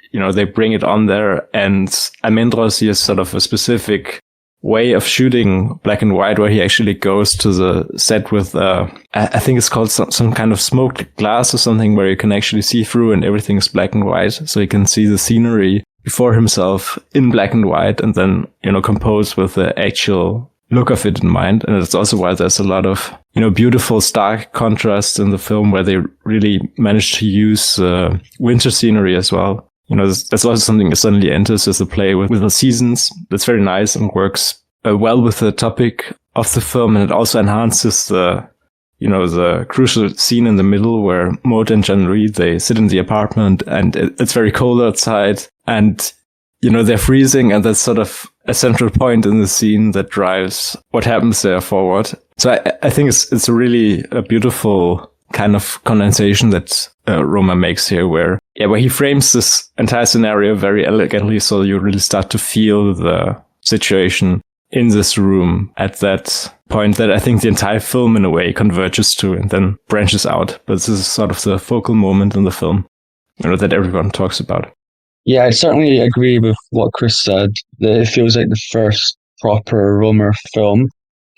bring it on there, and Almendros has sort of a specific way of shooting black and white, where he actually goes to the set with I think it's called some kind of smoked glass or something, where you can actually see through and everything is black and white, so you can see the scenery before himself in black and white, and then compose with the actual look of it in mind. And it's also why there's a lot of beautiful stark contrast in the film, where they really managed to use winter scenery as well. That's also something that suddenly enters as a play with the seasons. That's very nice and works well with the topic of the film, and it also enhances the crucial scene in the middle where Maud and Jean-Louis, they sit in the apartment, and it's very cold outside, and they're freezing, and that's sort of a central point in the scene that drives what happens there forward. So I think it's really a beautiful kind of condensation that Rohmer makes here, where he frames this entire scenario very elegantly, so you really start to feel the situation in this room at that point that I think the entire film in a way converges to and then branches out. But this is sort of the focal moment in the film, that everyone talks about. Yeah, I certainly agree with what Chris said, that it feels like the first proper Rohmer film.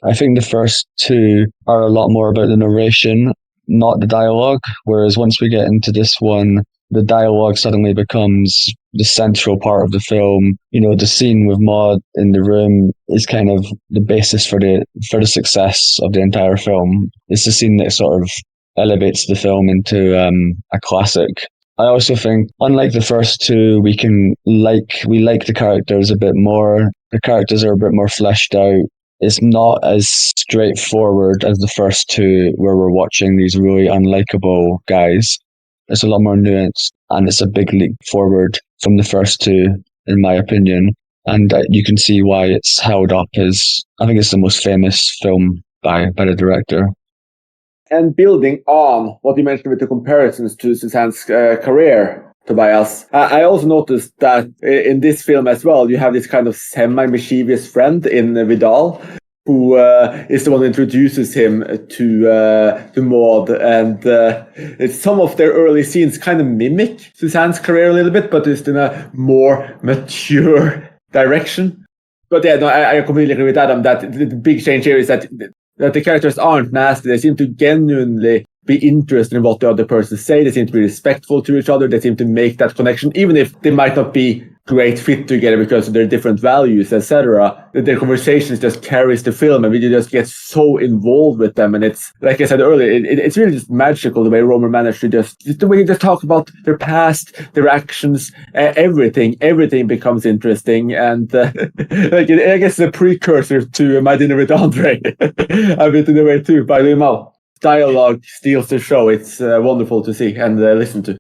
I think the first two are a lot more about the narration, not the dialogue, whereas once we get into this one, the dialogue suddenly becomes the central part of the film. The scene with Maud in the room is kind of the basis for the success of the entire film. It's the scene that sort of elevates the film into a classic. I also think, unlike the first two, we like the characters a bit more. The characters are a bit more fleshed out. It's not as straightforward as the first two, where we're watching these really unlikable guys. It's a lot more nuanced, and it's a big leap forward from the first two, in my opinion. And you can see why it's held up as, I think it's the most famous film by the director. And building on what you mentioned with the comparisons to Suzanne's career, Tobias, I also noticed that in this film as well, you have this kind of semi-mischievous friend in Vidal, who is the one who introduces him to Maud, and it's some of their early scenes kind of mimic Suzanne's career a little bit, but it's in a more mature direction. But yeah, no, I completely agree with Adam that the big change here is that the characters aren't nasty. They seem to genuinely be interested in what the other person say. They seem to be respectful to each other. They seem to make that connection, even if they might not be great fit together because of their different values, etc. Their conversations just carries the film, and we just get so involved with them. And it's, like I said earlier, it's really just magical the way Rohmer managed to just the way he just talks about their past, their actions, everything becomes interesting. And I guess the precursor to My Dinner with Andre, a bit in a way too, by Limal. Dialogue steals the show. It's wonderful to see and listen to.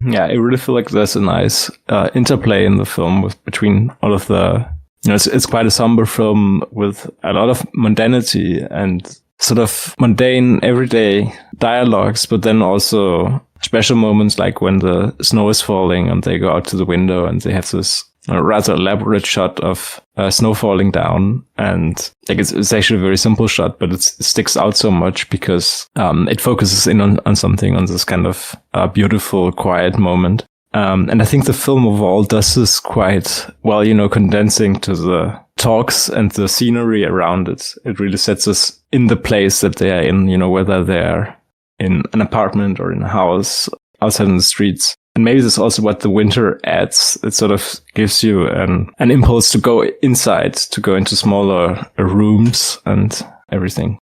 Yeah, I really feel like there's a nice interplay in the film between all of the, it's quite a somber film with a lot of mundanity and sort of mundane everyday dialogues, but then also special moments like when the snow is falling and they go out to the window and they have this rather elaborate shot of snow falling down, and like it's actually a very simple shot, but it sticks out so much because it focuses in on something, on this kind of beautiful, quiet moment. And I think the film overall does this quite well, condensing to the talks and the scenery around it. It really sets us in the place that they are in, whether they're in an apartment or in a house, outside in the streets. And maybe that's also what the winter adds. It sort of gives you an impulse to go inside, to go into smaller rooms and everything.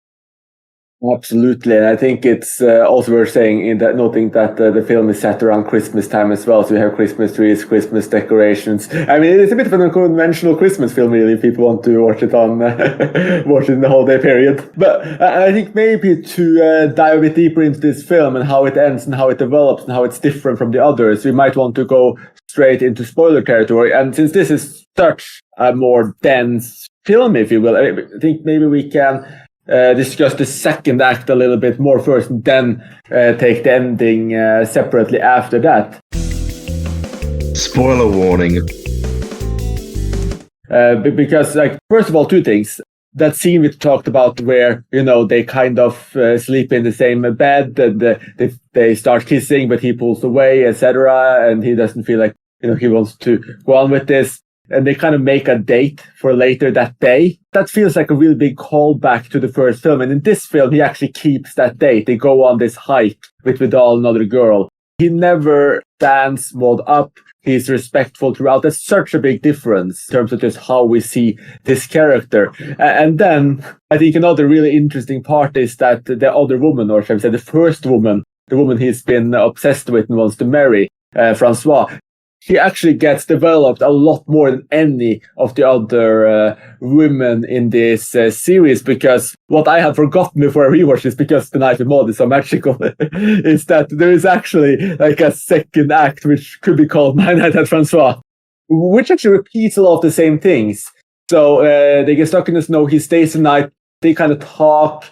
Absolutely, and I think it's also worth saying in that noting that the film is set around Christmas time as well. So you have Christmas trees, Christmas decorations. I mean, it's a bit of an unconventional Christmas film, really, if people want to watch it on watch it in the holiday period. But I think maybe to dive a bit deeper into this film and how it ends and how it develops and how it's different from the others, we might want to go straight into spoiler territory. And since this is such a more dense film, if you will, I think maybe we can discuss the second act a little bit more first, and then take the ending separately after that. Spoiler warning. Because, like, first of all, two things. That scene we talked about where, they kind of sleep in the same bed, and they start kissing, but he pulls away, etc., and he doesn't feel like, he wants to go on with this. And they kind of make a date for later that day. That feels like a really big callback to the first film. And in this film, he actually keeps that date. They go on this hike with Vidal, another girl. He never stands Maud up. He's respectful throughout. That's such a big difference in terms of just how we see this character. And then I think another really interesting part is that the other woman, or shall I say the first woman, the woman he's been obsessed with and wants to marry, Francois, she actually gets developed a lot more than any of the other women in this series, because what I had forgotten before I rewatched this, because The Night with Maud is so magical, is that there is actually like a second act which could be called My Night at Francois, which actually repeats a lot of the same things. So they get stuck in the snow, he stays the night, they kind of talk,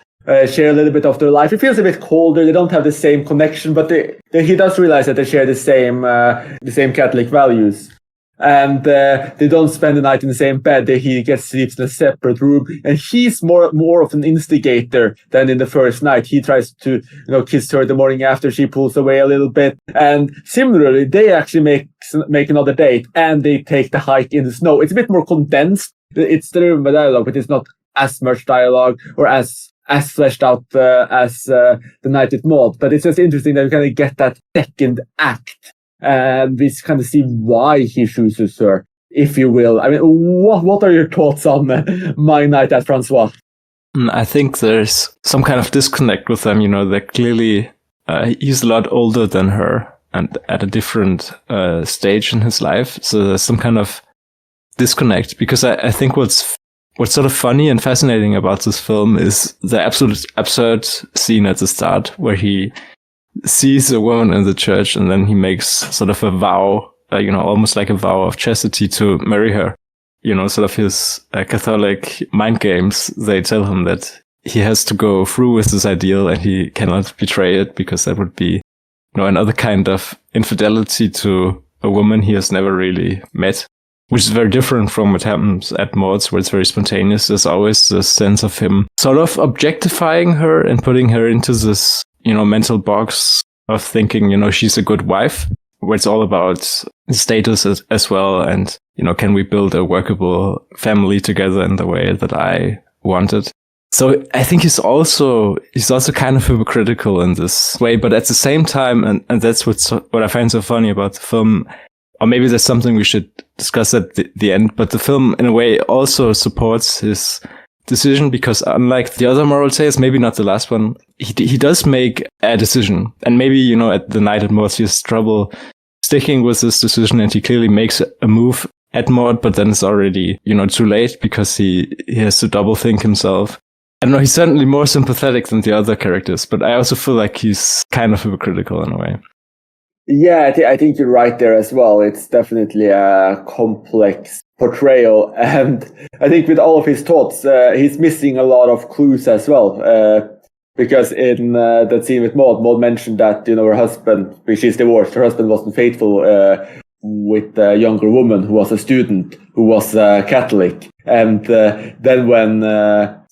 share a little bit of their life. It feels a bit colder. They don't have the same connection, but he does realize that they share the same Catholic values. And they don't spend the night in the same bed. He sleeps in a separate room, and he's more of an instigator than in the first night. He tries to kiss her the morning after. She pulls away a little bit, and similarly, they actually make another date, and they take the hike in the snow. It's a bit more condensed. It's driven by dialogue, but it's not as much dialogue or as fleshed out as The Night with Maud. But it's just interesting that we kind of get that second act, and we kind of see why he chooses her, if you will. I mean, what are your thoughts on My Night at Francois? I think there's some kind of disconnect with them. They're clearly, he's a lot older than her and at a different stage in his life. So there's some kind of disconnect, because I think what's sort of funny and fascinating about this film is the absolute absurd scene at the start where he sees a woman in the church and then he makes sort of a vow, almost like a vow of chastity to marry her. Sort of his Catholic mind games. They tell him that he has to go through with this ideal and he cannot betray it, because that would be, another kind of infidelity to a woman he has never really met. Which is very different from what happens at Maud's, where it's very spontaneous. There's always this sense of him sort of objectifying her and putting her into this, mental box of thinking, she's a good wife, where it's all about status as well. And, can we build a workable family together in the way that I wanted? So I think he's also kind of hypocritical in this way, but at the same time, and that's what I find so funny about the film. Or maybe there's something we should discuss at the end, but the film in a way also supports his decision, because unlike the other moral tales, maybe not the last one, he does make a decision. And maybe, at The Night at Maud, he has trouble sticking with this decision, and he clearly makes a move at Maud, but then it's already, too late, because he has to double think himself. I don't know, he's certainly more sympathetic than the other characters, but I also feel like he's kind of hypocritical in a way. Yeah, I think you're right there as well. It's definitely a complex portrayal. And I think with all of his thoughts, he's missing a lot of clues as well. Because in that scene with Maud mentioned that, her husband, she's divorced, her husband wasn't faithful with a younger woman who was a student, who was Catholic. And then when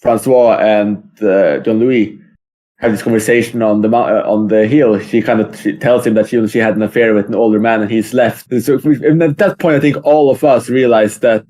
Francois and Jean-Louis have this conversation on the hill, she tells him that she had an affair with an older man, and he's left. So at that point, I think all of us realized that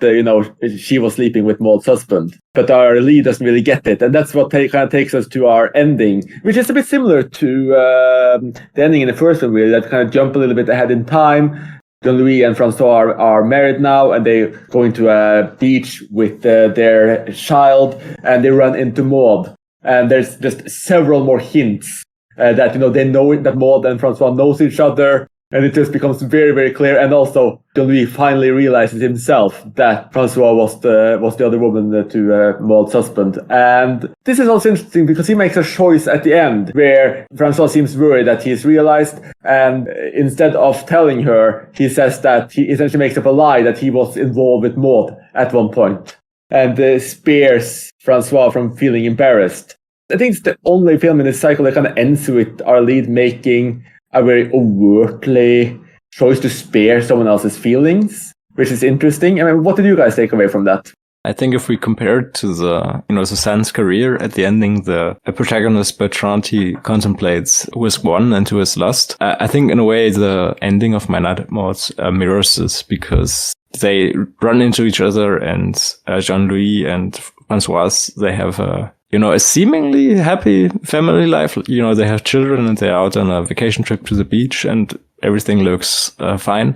she was sleeping with Maud's husband, but our lead doesn't really get it, and that's what kind of takes us to our ending, which is a bit similar to the ending in the first one. Really, that kind of jump a little bit ahead in time. Jean-Louis and Francois are married now, and they go into a beach with their child, and they run into Maud. And there's just several more hints that, they know that Maud and Francois knows each other. And it just becomes very, very clear. And also, Jean-Louis finally realizes himself that Francois was the other woman to Maud's husband. And this is also interesting because he makes a choice at the end where Francois seems worried that he's realized. And instead of telling her, he says that he essentially makes up a lie that he was involved with Maud at one point. And spares Francois from feeling embarrassed. I think it's the only film in this cycle that kind of ends with our lead making a very overtly choice to spare someone else's feelings, which is interesting. I mean, what did you guys take away from that? I think if we compare it to Suzanne's career at the ending, the protagonist Bertrand, he contemplates who has won and who has lost. I think in a way the ending of My Night at Maud's mirrors this, because they run into each other, and Jean-Louis and Françoise, they have a seemingly happy family life. They have children and they're out on a vacation trip to the beach and everything looks fine.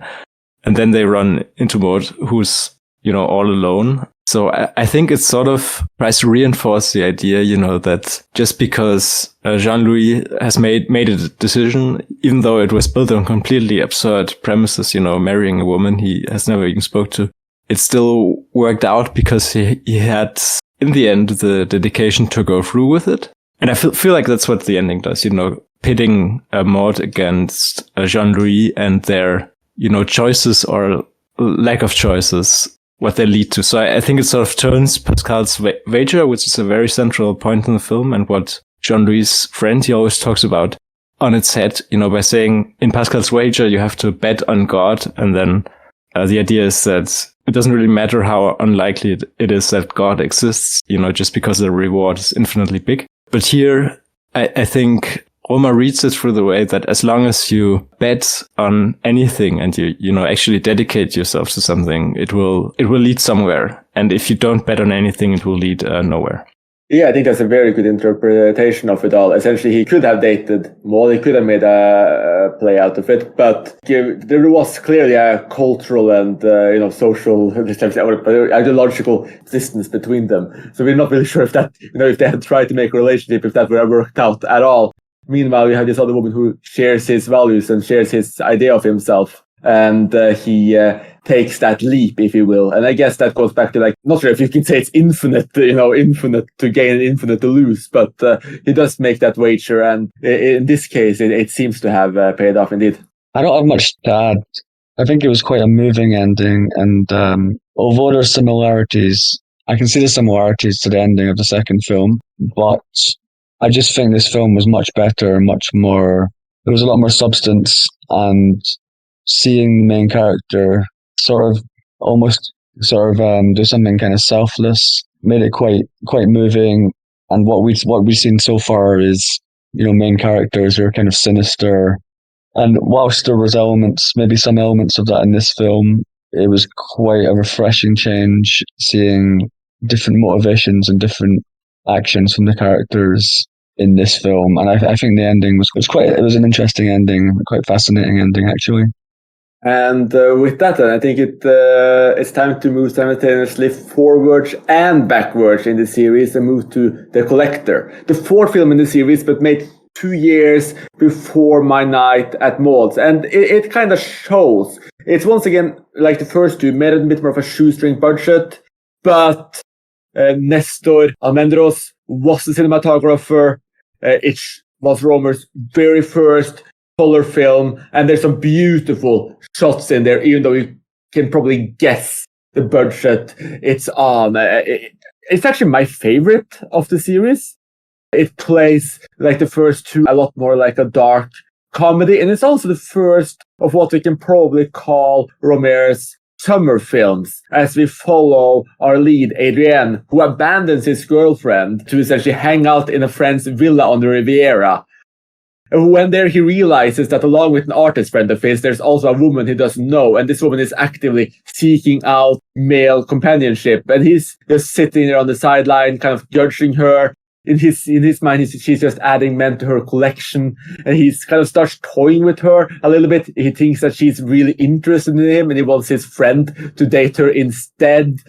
And then they run into Maud, who's, all alone. So I think it sort of tries to reinforce the idea, that just because Jean-Louis has made a decision, even though it was built on completely absurd premises, marrying a woman he has never even spoke to, it still worked out because he had, in the end, the dedication to go through with it. And I feel like that's what the ending does, pitting Maud against Jean-Louis and their, choices or lack of choices, what they lead to. So I think it sort of turns Pascal's wager, which is a very central point in the film, and what Jean-Louis' friend, he always talks about, on its head, by saying, in Pascal's wager, you have to bet on God. And then the idea is that it doesn't really matter how unlikely it is that God exists, just because the reward is infinitely big. But here, I think Rohmer reads it through the way that as long as you bet on anything and you actually dedicate yourself to something, it will lead somewhere. And if you don't bet on anything, it will lead nowhere. Yeah, I think that's a very good interpretation of it all. Essentially, he could have dated Maud, he could have made a play out of it, but there was clearly a cultural and social, ideological distance between them. So we're not really sure if that, if they had tried to make a relationship, if that would have worked out at all. Meanwhile, we have this other woman who shares his values and shares his idea of himself. And he takes that leap, if you will. And I guess that goes back to, not sure if you can say it's infinite, infinite to gain and infinite to lose. But he does make that wager. And in this case, it seems to have paid off indeed. I don't have much to add. I think it was quite a moving ending. And although there's similarities, I can see the similarities to the ending of the second film. But I just think this film was much better, much more, there was a lot more substance, and seeing the main character do something kind of selfless made it quite moving. And what we've seen so far is, main characters are kind of sinister. And whilst there was maybe some elements of that in this film, it was quite a refreshing change seeing different motivations and different actions from the characters in this film. And I think the ending it was an interesting ending, quite fascinating ending actually. And with that, I think it's time to move simultaneously forwards and backwards in the series and move to The Collector, the fourth film in the series, but made 2 years before My Night at Maud's. And it kind of shows. It's once again, like the first two, made a bit more of a shoestring budget, but Nestor Almendros was the cinematographer. It was Rohmer's very first color film, and there's some beautiful shots in there, even though you can probably guess the budget it's on. It's actually my favorite of the series. It plays like the first two a lot more like a dark comedy, and it's also the first of what we can probably call Rohmer's summer films, as we follow our lead, Adrien, who abandons his girlfriend to essentially hang out in a friend's villa on the Riviera. And when there, he realizes that along with an artist friend of his, there's also a woman he doesn't know, and this woman is actively seeking out male companionship, and he's just sitting there on the sideline, kind of judging her. in his mind, she's just adding men to her collection, and he's kind of starts toying with her a little bit. He thinks that she's really interested in him, and he wants his friend to date her instead.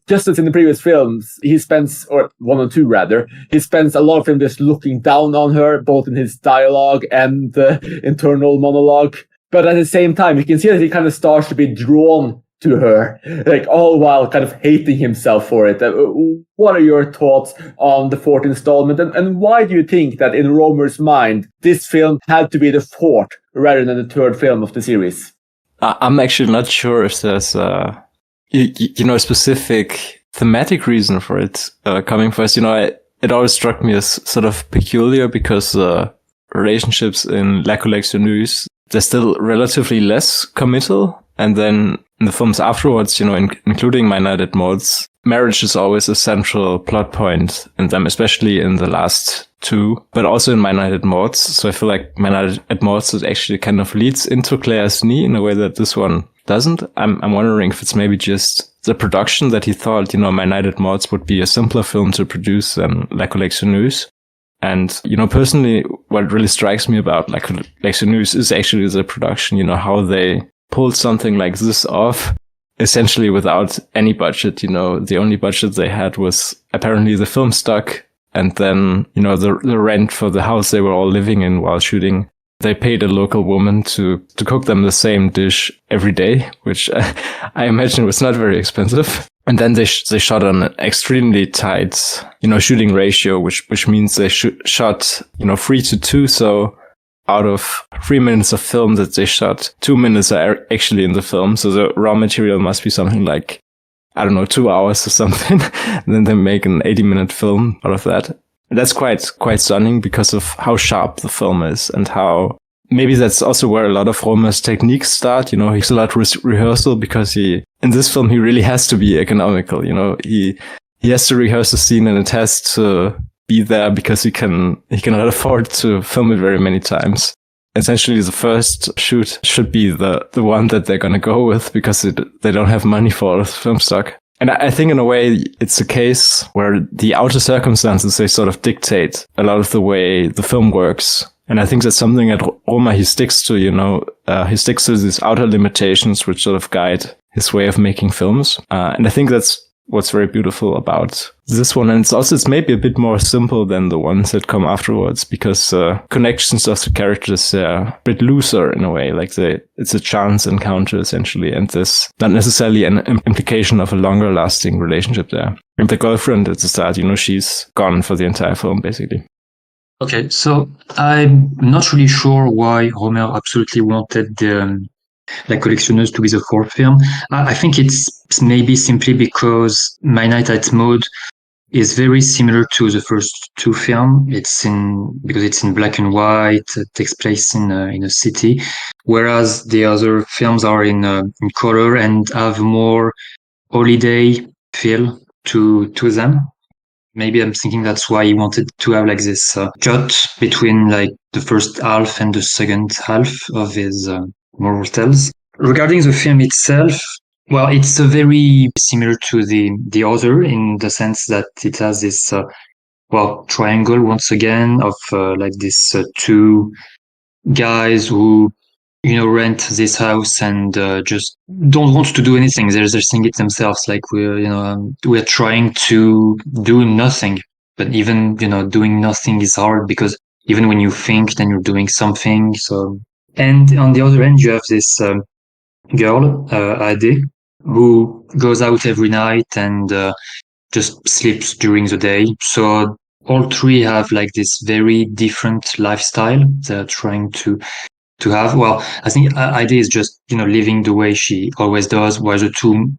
Just as in the previous films, he spends, or 1 or 2 rather, he spends a lot of him just looking down on her, both in his dialogue and internal monologue. But at the same time, you can see that he kind of starts to be drawn to her, like all while kind of hating himself for it. What are your thoughts on the 4th installment, and why do you think that in Rohmer's mind this film had to be the 4th rather than the 3rd film of the series? I'm actually not sure if there's a specific thematic reason for it coming first. It always struck me as sort of peculiar because relationships in La Collectionneuse, they're still relatively less committal, and then in the films afterwards, including My Night at Maud's, marriage is always a central plot point in them, especially in the last 2, but also in My Night at Maud's. So I feel like My Night at Maud's it actually kind of leads into Claire's Knee in a way that this one doesn't. I'm wondering if it's maybe just the production that he thought, My Night at Maud's would be a simpler film to produce than La Collectionneuse. And, personally, what really strikes me about La Collectionneuse is actually the production, how they pulled something like this off, essentially without any budget. The only budget they had was apparently the film stock, and then, the rent for the house they were all living in while shooting. They paid a local woman to cook them the same dish every day, which I imagine was not very expensive. And then they shot on an extremely tight, shooting ratio, which means they shot, 3:2. So out of 3 minutes of film that they shot, 2 minutes are actually in the film. So the raw material must be something like, 2 hours or something. And then they make an 80-minute film out of that. And that's quite stunning because of how sharp the film is, and how maybe that's also where a lot of Rohmer's techniques start. He's a lot of rehearsal because in this film, he really has to be economical. He has to rehearse the scene, and it has to be there because he cannot afford to film it very many times. Essentially, the first shoot should be the one that they're going to go with because they don't have money for film stock. And I think in a way it's a case where the outer circumstances, they sort of dictate a lot of the way the film works. And I think that's something that Rohmer, he sticks to, he sticks to these outer limitations which sort of guide his way of making films. And I think that's what's very beautiful about this one. And it's maybe a bit more simple than the ones that come afterwards, because connections of the characters are a bit looser in a way. Like it's a chance encounter essentially, and there's not necessarily an implication of a longer lasting relationship there. And the girlfriend at the start, she's gone for the entire film basically. Okay, so I'm not really sure why Rohmer absolutely wanted La Collectionneuse to be the 4th film. I think it's maybe simply because My Night at Maud is very similar to the first 2 films. Because it's in black and white, it takes place in a city, whereas the other films are in color and have more holiday feel to them. Maybe I'm thinking that's why he wanted to have like this cut between like the first half and the second half of his moral tales. Regarding the film itself, well, it's very similar to the other in the sense that it has this triangle once again of like this 2 guys who rent this house and just don't want to do anything. They're saying it themselves, like we're trying to do nothing. But even doing nothing is hard, because even when you think, then you're doing something. So, and on the other end, you have this girl, Ade, who goes out every night and just sleeps during the day. So all 3 have like this very different lifestyle they're trying to have. Well, I think Ade is just living the way she always does, while the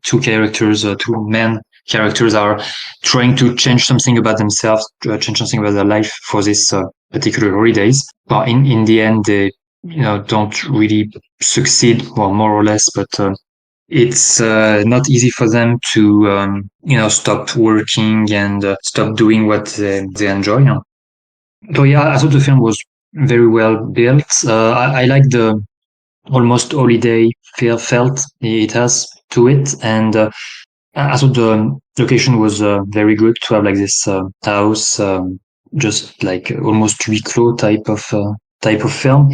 two characters, 2 men characters, are trying to change something about themselves, change something about their life for this particular holidays. But in the end, they don't really succeed, well, more or less. But it's not easy for them to stop working and stop doing what they enjoy. So yeah, I thought the film was very well built. I like the almost holiday felt it has to it, and I thought the location was very good to have like this house, just like almost huis clos type of film.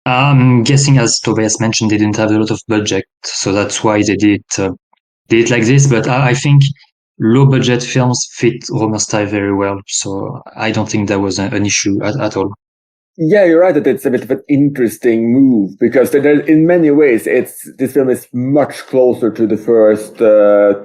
I'm guessing, as Tobias mentioned, they didn't have a lot of budget, so that's why they did it like this. But I think low budget films fit Rohmer's style very well, so I don't think that was an issue at all. Yeah, you're right that it's a bit of an interesting move because in many ways, this film is much closer to the first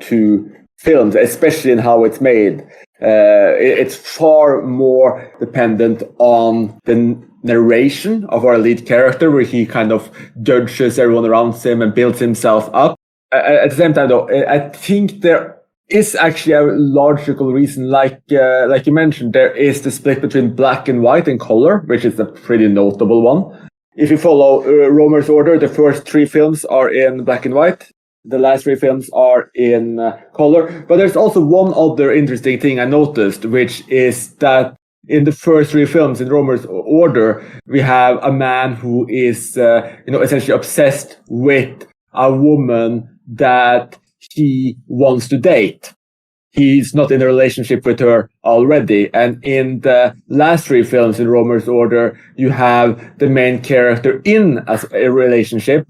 two films, especially in how it's made. It's far more dependent on the narration of our lead character, where he kind of judges everyone around him and builds himself up. At the same time, though, I think there is actually a logical reason, like you mentioned, there is the split between black and white and color, which is a pretty notable one. If you follow Rohmer's order, the first three films are in black and white. The last three films are in color. But there's also one other interesting thing I noticed, which is that in the first three films in Rohmer's order, we have a man who is, essentially obsessed with a woman that he wants to date. He's not in a relationship with her already. And in the last three films in Rohmer's order, you have the main character in a relationship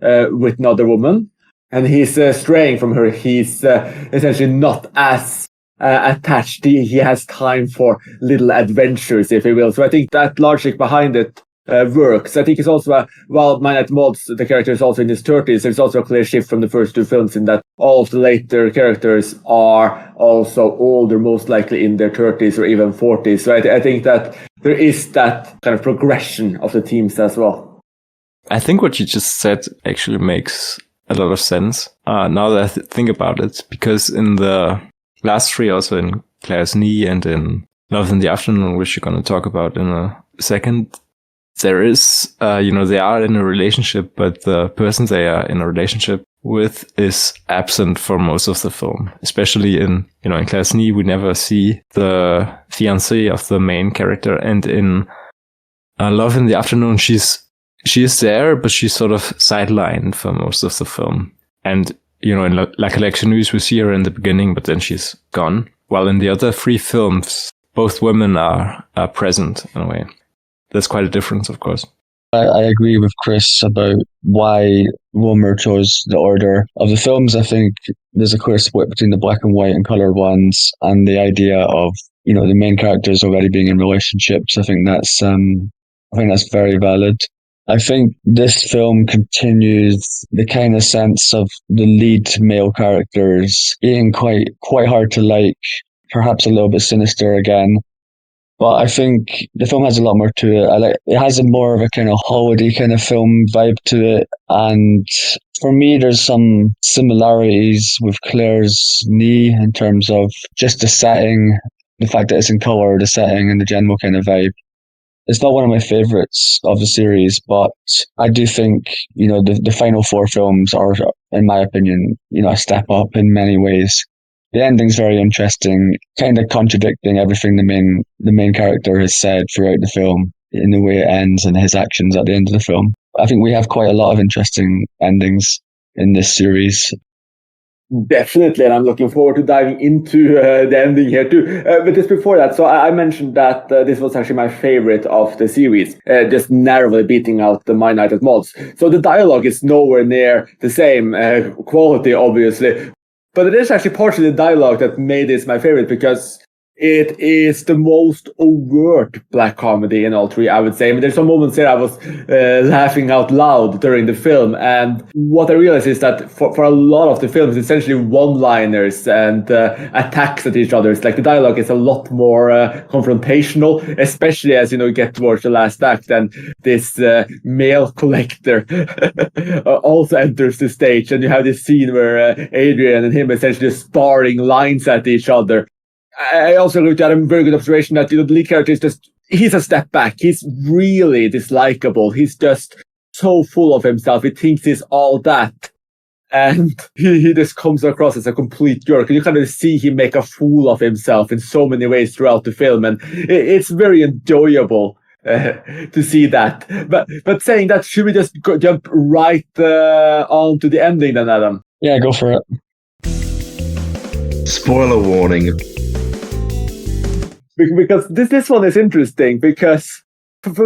with another woman. And he's straying from her. He's essentially not as attached. He has time for little adventures, if you will. So I think that logic behind it works. I think it's also while Mine Mods, the character is also in his 30s, there's also a clear shift from the first two films in that all of the later characters are also older, most likely in their 30s or even 40s. So I think that there is that kind of progression of the themes as well. I think what you just said actually makes a lot of sense now that I think about it, because in the last three, also in Claire's Knee and in Love in the Afternoon, which you're going to talk about in a second, there is, they are in a relationship, but the person they are in a relationship with is absent for most of the film. Especially in Claire's Knee, we never see the fiancé of the main character. And in Love in the Afternoon, she is there, but she's sort of sidelined for most of the film. And, in La Collection News, we see her in the beginning, but then she's gone. While in the other three films, both women are present in a way. There's quite a difference, of course. I agree with Chris about why Rohmer chose the order of the films. I think there's a clear split between the black and white and colored ones, and the idea of the main characters already being in relationships. I think that's very valid. I think this film continues the kind of sense of the lead male characters being quite hard to like, perhaps a little bit sinister again. But I think the film has a lot more to it. It has a more of a kind of holiday kind of film vibe to it. And for me, there's some similarities with Claire's Knee in terms of just the setting, the fact that it's in color, the setting, and the general kind of vibe. It's not one of my favorites of the series, but I do think, the final four films are, in my opinion, a step up in many ways. The ending's very interesting, kind of contradicting everything the main character has said throughout the film in the way it ends and his actions at the end of the film. I think we have quite a lot of interesting endings in this series. Definitely, and I'm looking forward to diving into the ending here too. But just before that, so I mentioned that this was actually my favorite of the series, just narrowly beating out the My Night at Mods. So the dialogue is nowhere near the same quality, obviously. But it is actually partially the dialogue that made this my favorite, because it is the most overt black comedy in all three, I would say. I mean, there's some moments there I was laughing out loud during the film. And what I realized is that for a lot of the film, it's essentially one-liners and attacks at each other. It's like the dialogue is a lot more confrontational, especially as, get towards the last act. And this mail collector also enters the stage. And you have this scene where Adrian and him essentially sparring lines at each other. I also looked at a very good observation that, the lead character is he's a step back. He's really dislikable. He's just so full of himself. He thinks he's all that. And he just comes across as a complete jerk. And you kind of see him make a fool of himself in so many ways throughout the film. And it's very enjoyable to see that. But saying that, should we just jump right on to the ending then, Adam? Yeah, go for it. Spoiler warning. Because this one is interesting because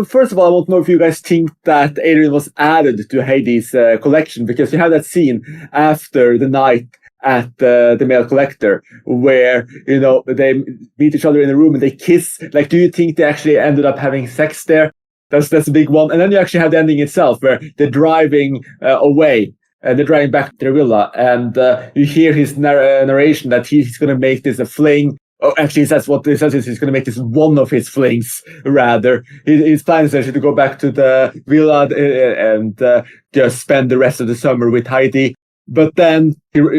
first of all, I want to know if you guys think that Adrian was added to Hades' collection, because you have that scene after the night at the male collector where, you know, they meet each other in a room and they kiss. Like, do you think they actually ended up having sex there? That's a big one. And then you actually have the ending itself where they're driving away. They're driving back to their villa, and you hear his narration that he's going to make this a fling. Oh, actually, that's what he says, is he's going to make this one of his flings, rather. His plan is actually to go back to the villa and just spend the rest of the summer with Heidi. But then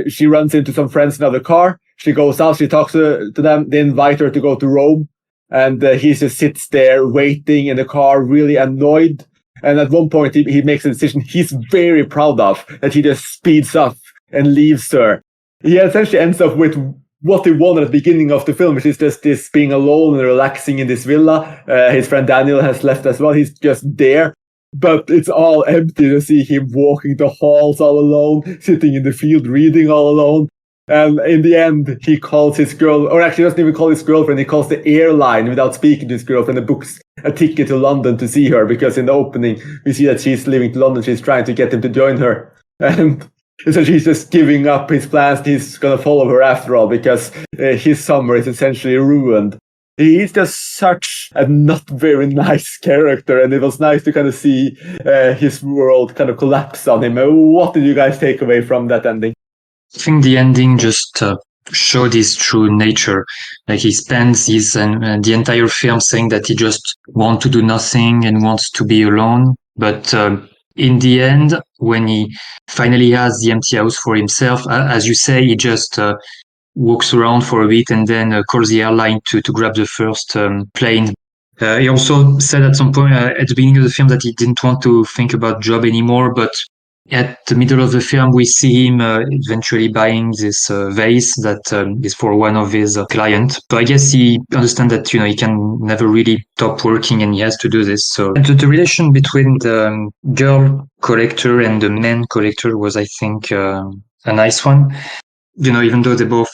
she runs into some friends in another car. She goes out, she talks to them. They invite her to go to Rome. And he just sits there waiting in the car, really annoyed. And at one point, he makes a decision he's very proud of, that he just speeds up and leaves her. He essentially ends up with what he wanted at the beginning of the film, which is just this being alone and relaxing in this villa. His friend Daniel has left as well. He's just there. But it's all empty to see him walking the halls all alone, sitting in the field reading all alone. And in the end, he calls his girl, or actually doesn't even call his girlfriend, he calls the airline without speaking to his girlfriend and books a ticket to London to see her, because in the opening, we see that she's leaving to London, she's trying to get him to join her. And essentially he's just giving up his plans, he's going to follow her after all, because his summer is essentially ruined. He's just such a not very nice character, and it was nice to kind of see his world kind of collapse on him. What did you guys take away from that ending? I think the ending just showed his true nature. Like, he spends the entire film saying that he just wants to do nothing and wants to be alone. But in the end, when he finally has the empty house for himself, as you say, he just walks around for a bit and then calls the airline to grab the first plane. He also said at some point at the beginning of the film that he didn't want to think about job anymore, but at the middle of the film, we see him eventually buying this vase that is for one of his clients. So I guess he understands that, you know, he can never really stop working and he has to do this. So the relation between the girl collector and the man collector was, I think, a nice one. You know, even though they both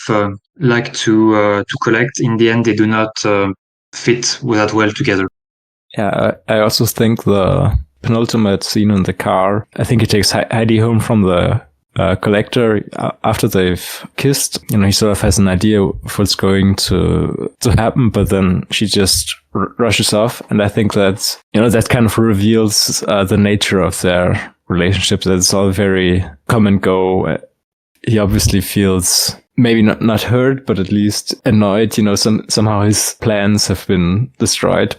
like to collect, in the end, they do not fit that well together. Yeah, I also think the penultimate scene in the car, I think he takes Heidi home from the collector after they've kissed. You know, he sort of has an idea of what's going to happen, but then she just rushes off. And I think that, you know, that kind of reveals the nature of their relationship, that it's all very come and go. He obviously feels maybe not hurt, but at least annoyed. You know, somehow his plans have been destroyed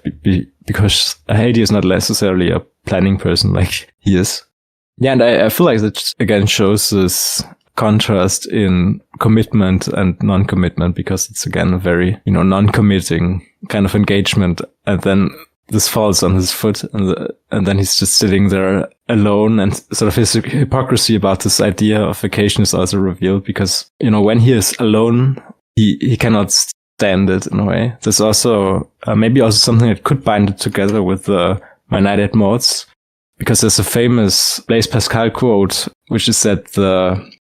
because Heidi is not necessarily a planning person like he is. Yeah, and I feel like that again shows this contrast in commitment and non-commitment, because it's again a very, you know, non-committing kind of engagement, and then this falls on his foot, and then he's just sitting there alone, and sort of his hypocrisy about this idea of vacation is also revealed, because, you know, when he is alone, he cannot stand it in a way. There's also maybe also something that could bind it together with My Night at Maud's, because there's a famous Blaise Pascal quote, which is that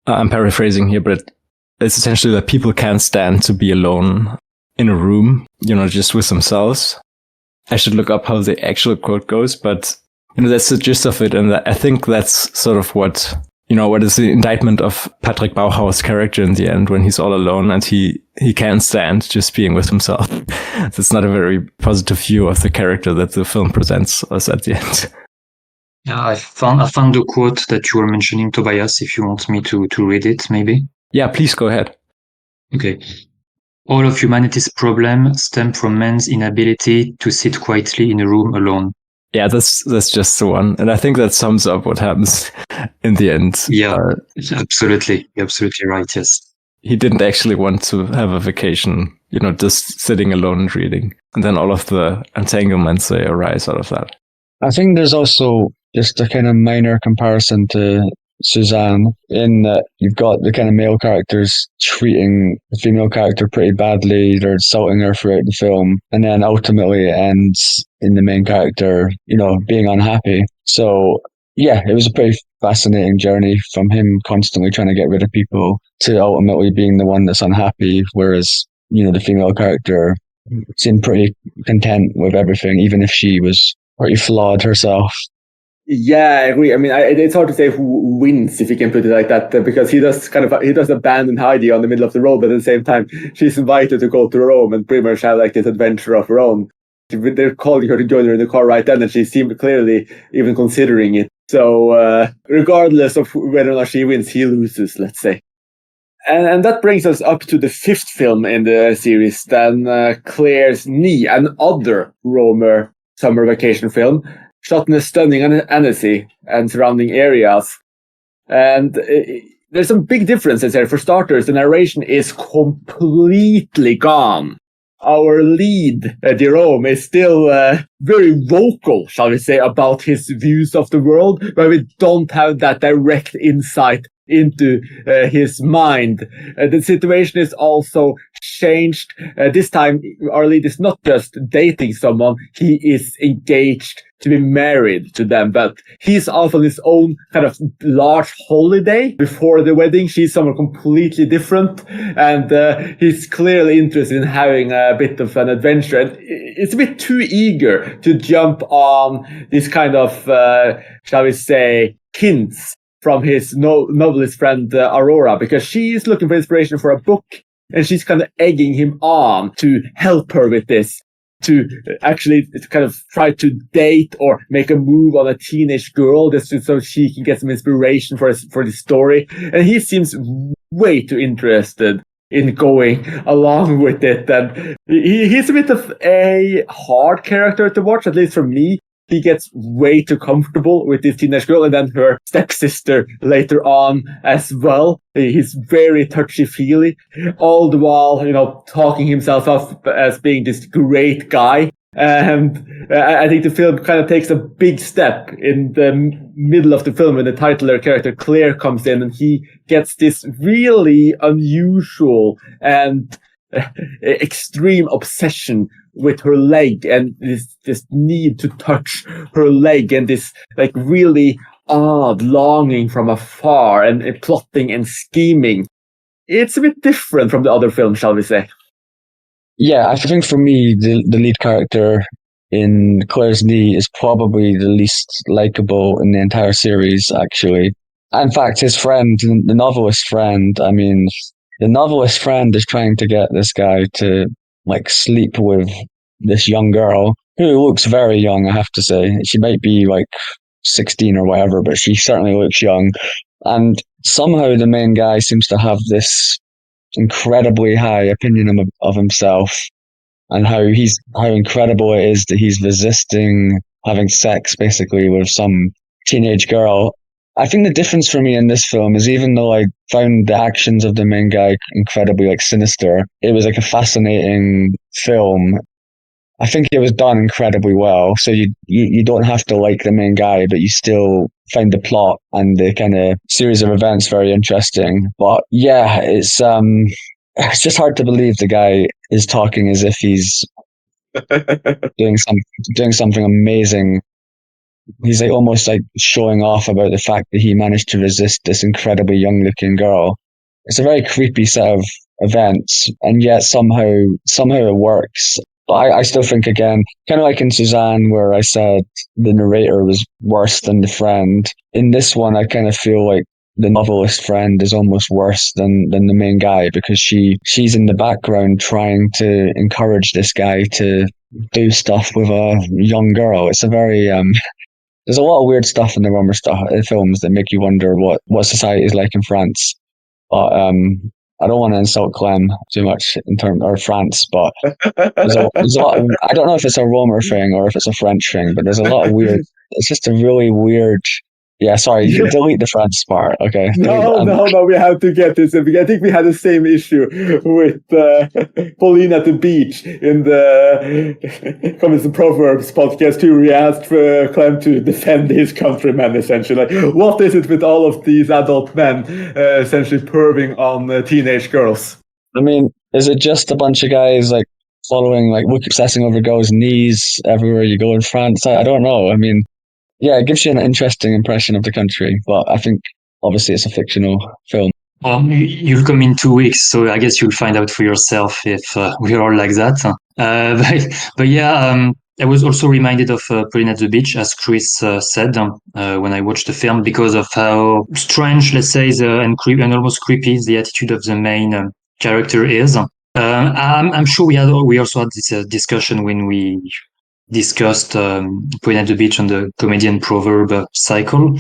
I'm paraphrasing here, but it's essentially that people can't stand to be alone in a room, you know, just with themselves. I should look up how the actual quote goes, but, you know, that's the gist of it. And I think that's sort of what, you know, what is the indictment of Patrick Bauhaus' character in the end, when he's all alone and he can't stand just being with himself. That's not a very positive view of the character that the film presents us at the end. Yeah, I found the quote that you were mentioning, Tobias, if you want me to read it, maybe. Yeah, please go ahead. Okay. All of humanity's problems stem from man's inability to sit quietly in a room alone. Yeah, that's just the one. And I think that sums up what happens in the end. Yeah, absolutely. You're absolutely right, yes. He didn't actually want to have a vacation, you know, just sitting alone and reading. And then all of the entanglements, they arise out of that. I think there's also just a kind of minor comparison to Suzanne, in that you've got the kind of male characters treating the female character pretty badly, they're insulting her throughout the film, and then ultimately it ends in the main character, you know, being unhappy. So yeah, it was a pretty fascinating journey from him constantly trying to get rid of people to ultimately being the one that's unhappy, whereas, the female character seemed pretty content with everything, even if she was pretty flawed herself. Yeah, I agree. I mean, it's hard to say who wins, if you can put it like that, because he does abandon Heidi on the middle of the road, but at the same time, she's invited to go to Rome and pretty much have like this adventure of her own. They're calling her to join her in the car right then, and she seemed clearly even considering it. So, regardless of whether or not she wins, he loses, let's say. And that brings us up to the 5th film in the series, then Claire's Knee, another Rohmer summer vacation film, shot in a stunning Annecy and surrounding areas. And there's some big differences here. For starters, the narration is completely gone. Our lead, Jerome, is still very vocal, shall we say, about his views of the world, but we don't have that direct insight into his mind. The situation is also changed. This time, our lead is not just dating someone, he is engaged to be married to them, but he's off on his own kind of large holiday before the wedding. She's somewhere completely different, and he's clearly interested in having a bit of an adventure, and it's a bit too eager to jump on this kind of, shall we say, hints from his novelist friend Aurora, because she's looking for inspiration for a book, and she's kind of egging him on to help her with this, to actually kind of try to date or make a move on a teenage girl just so she can get some inspiration for the story. And he seems way too interested in going along with it. And he's a bit of a hard character to watch, at least for me. He gets way too comfortable with this teenage girl, and then her stepsister later on as well. He's very touchy-feely, all the while, talking himself up as being this great guy. And I think the film kind of takes a big step in the middle of the film when the titular character Claire comes in, and he gets this really unusual and extreme obsession with her leg, and this need to touch her leg, and this like really odd longing from afar, and plotting and scheming. It's a bit different from the other film, shall we say. Yeah, I think for me, the lead character in Claire's Knee is probably the least likable in the entire series, actually. In fact, his friend, the novelist friend, the novelist friend is trying to get this guy to like sleep with this young girl who looks very young, I have to say. She might be like 16 or whatever, but she certainly looks young. And somehow the main guy seems to have this incredibly high opinion of himself, and how incredible it is that he's resisting having sex basically with some teenage girl. I think the difference for me in this film is, even though I found the actions of the main guy incredibly like sinister, it was like a fascinating film. I think it was done incredibly well. So you don't have to like the main guy, but you still find the plot and the kind of series of events very interesting. But yeah, it's just hard to believe the guy is talking as if he's doing something amazing. He's like almost like showing off about the fact that he managed to resist this incredibly young looking girl. It's a very creepy set of events, and yet somehow it works. But I still think, again, kind of like in Suzanne, where I said the narrator was worse than the friend. In this one, I kind of feel like the novelist friend is almost worse than the main guy, because she's in the background trying to encourage this guy to do stuff with a young girl. It's a very there's a lot of weird stuff in the Rohmer films that make you wonder what society is like in France. But I don't want to insult Clem too much or France, but there's a lot of, I don't know if it's a Rohmer thing or if it's a French thing, but there's a lot of weird. It's just a really weird. Yeah, sorry, delete the France part. Okay. No, we have to get this. I think we had the same issue with Pauline at the beach in the Comments and Proverbs podcast too. We asked for Clem to defend his countrymen, essentially. Like, what is it with all of these adult men essentially perving on teenage girls? I mean, is it just a bunch of guys like following, like obsessing over girls' knees everywhere you go in France? I don't know. I mean, yeah, it gives you an interesting impression of the country. But I think obviously it's a fictional film. You'll come in 2 weeks, so I guess you'll find out for yourself if we're all like that. But yeah, I was also reminded of Pauline at the Beach, as Chris said, when I watched the film, because of how strange, let's say, and almost creepy the attitude of the main character is. I'm sure we also had this discussion when we discussed Pauline at the Beach on the comedian proverb cycle.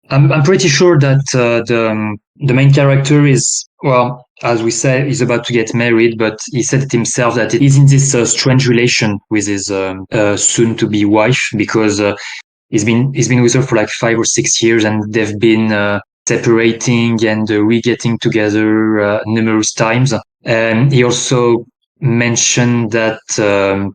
I'm pretty sure that the main character is, well, as we say, is about to get married, but he said it himself that he's in this strange relation with his soon-to-be wife, because he's been with her for like 5 or 6 years, and they've been separating and re-getting together numerous times. And he also mentioned that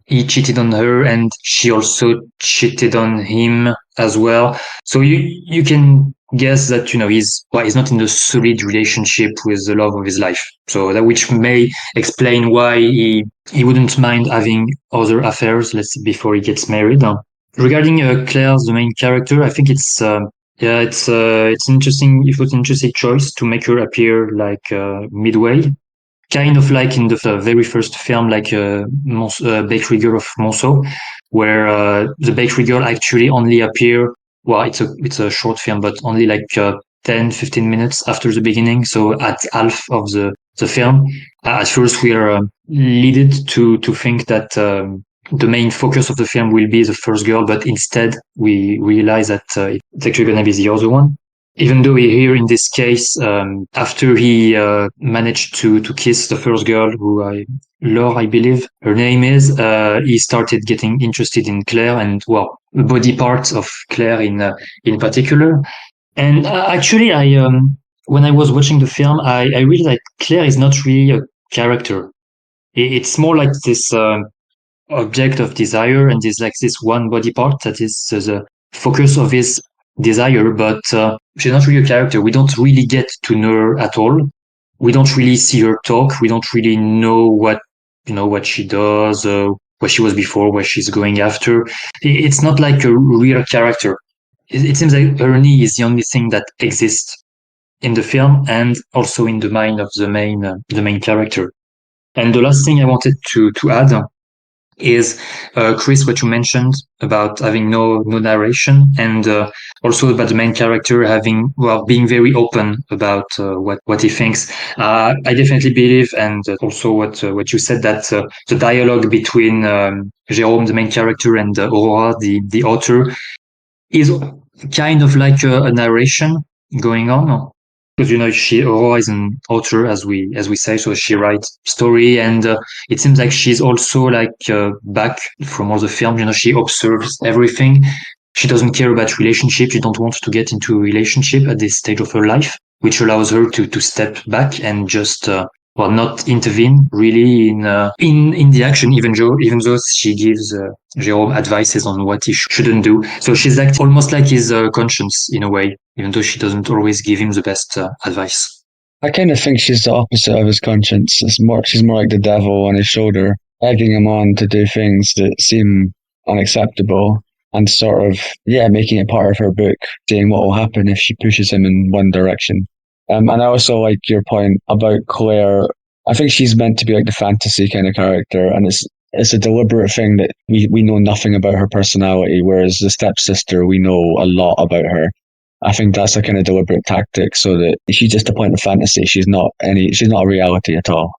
he cheated on her, and she also cheated on him as well. So you can guess that he's not in a solid relationship with the love of his life. So that, which may explain why he wouldn't mind having other affairs, before he gets married. Regarding Claire, the main character, I think it's interesting. It was an interesting choice to make her appear like midway, kind of like in the very first film, like Bakery Girl of Monceau, where the Bakery Girl actually only appear. Well, it's a short film, but only like 10-15 minutes after the beginning. So at half of the film, at first we are leaded to think that the main focus of the film will be the first girl, but instead we realize that it's actually going to be the other one. Even though here in this case, after he managed to kiss the first girl, Laure, I believe her name is, he started getting interested in Claire and, well, body parts of Claire in particular. And actually, when I was watching the film, I realized that Claire is not really a character. It's more like this object of desire, and is like this one body part that is the focus of his desire, but she's not really a character. We don't really get to know her at all. We don't really see her talk. We don't really know what she does, what she was before, what she's going after. It's not like a real character. It seems like Ernie is the only thing that exists in the film, and also in the mind of the main character. And the last thing I wanted to add is, Chris, what you mentioned about having no narration, and also about the main character being very open about what he thinks. I definitely believe, and also what you said, that the dialogue between Jérôme, the main character, and Aurora, the author, is kind of like a narration going on. Because Aurora is an author, as we say, so she writes story, and it seems like she's also like back from all the film. She observes everything. She doesn't care about relationship. She don't want to get into a relationship at this stage of her life, which allows her to step back and just not intervene really in the action, even though she gives Jérôme advices on what he shouldn't do. So she's like almost like his conscience in a way, even though she doesn't always give him the best advice. I kind of think she's the opposite of his conscience. She's more like the devil on his shoulder, egging him on to do things that seem unacceptable, and sort of, making it part of her book, saying what will happen if she pushes him in one direction. And I also like your point about Claire. I think she's meant to be like the fantasy kind of character, and it's a deliberate thing that we know nothing about her personality, whereas the stepsister, we know a lot about her. I think that's a kind of deliberate tactic, so that she's just a point of fantasy. She's not a reality at all.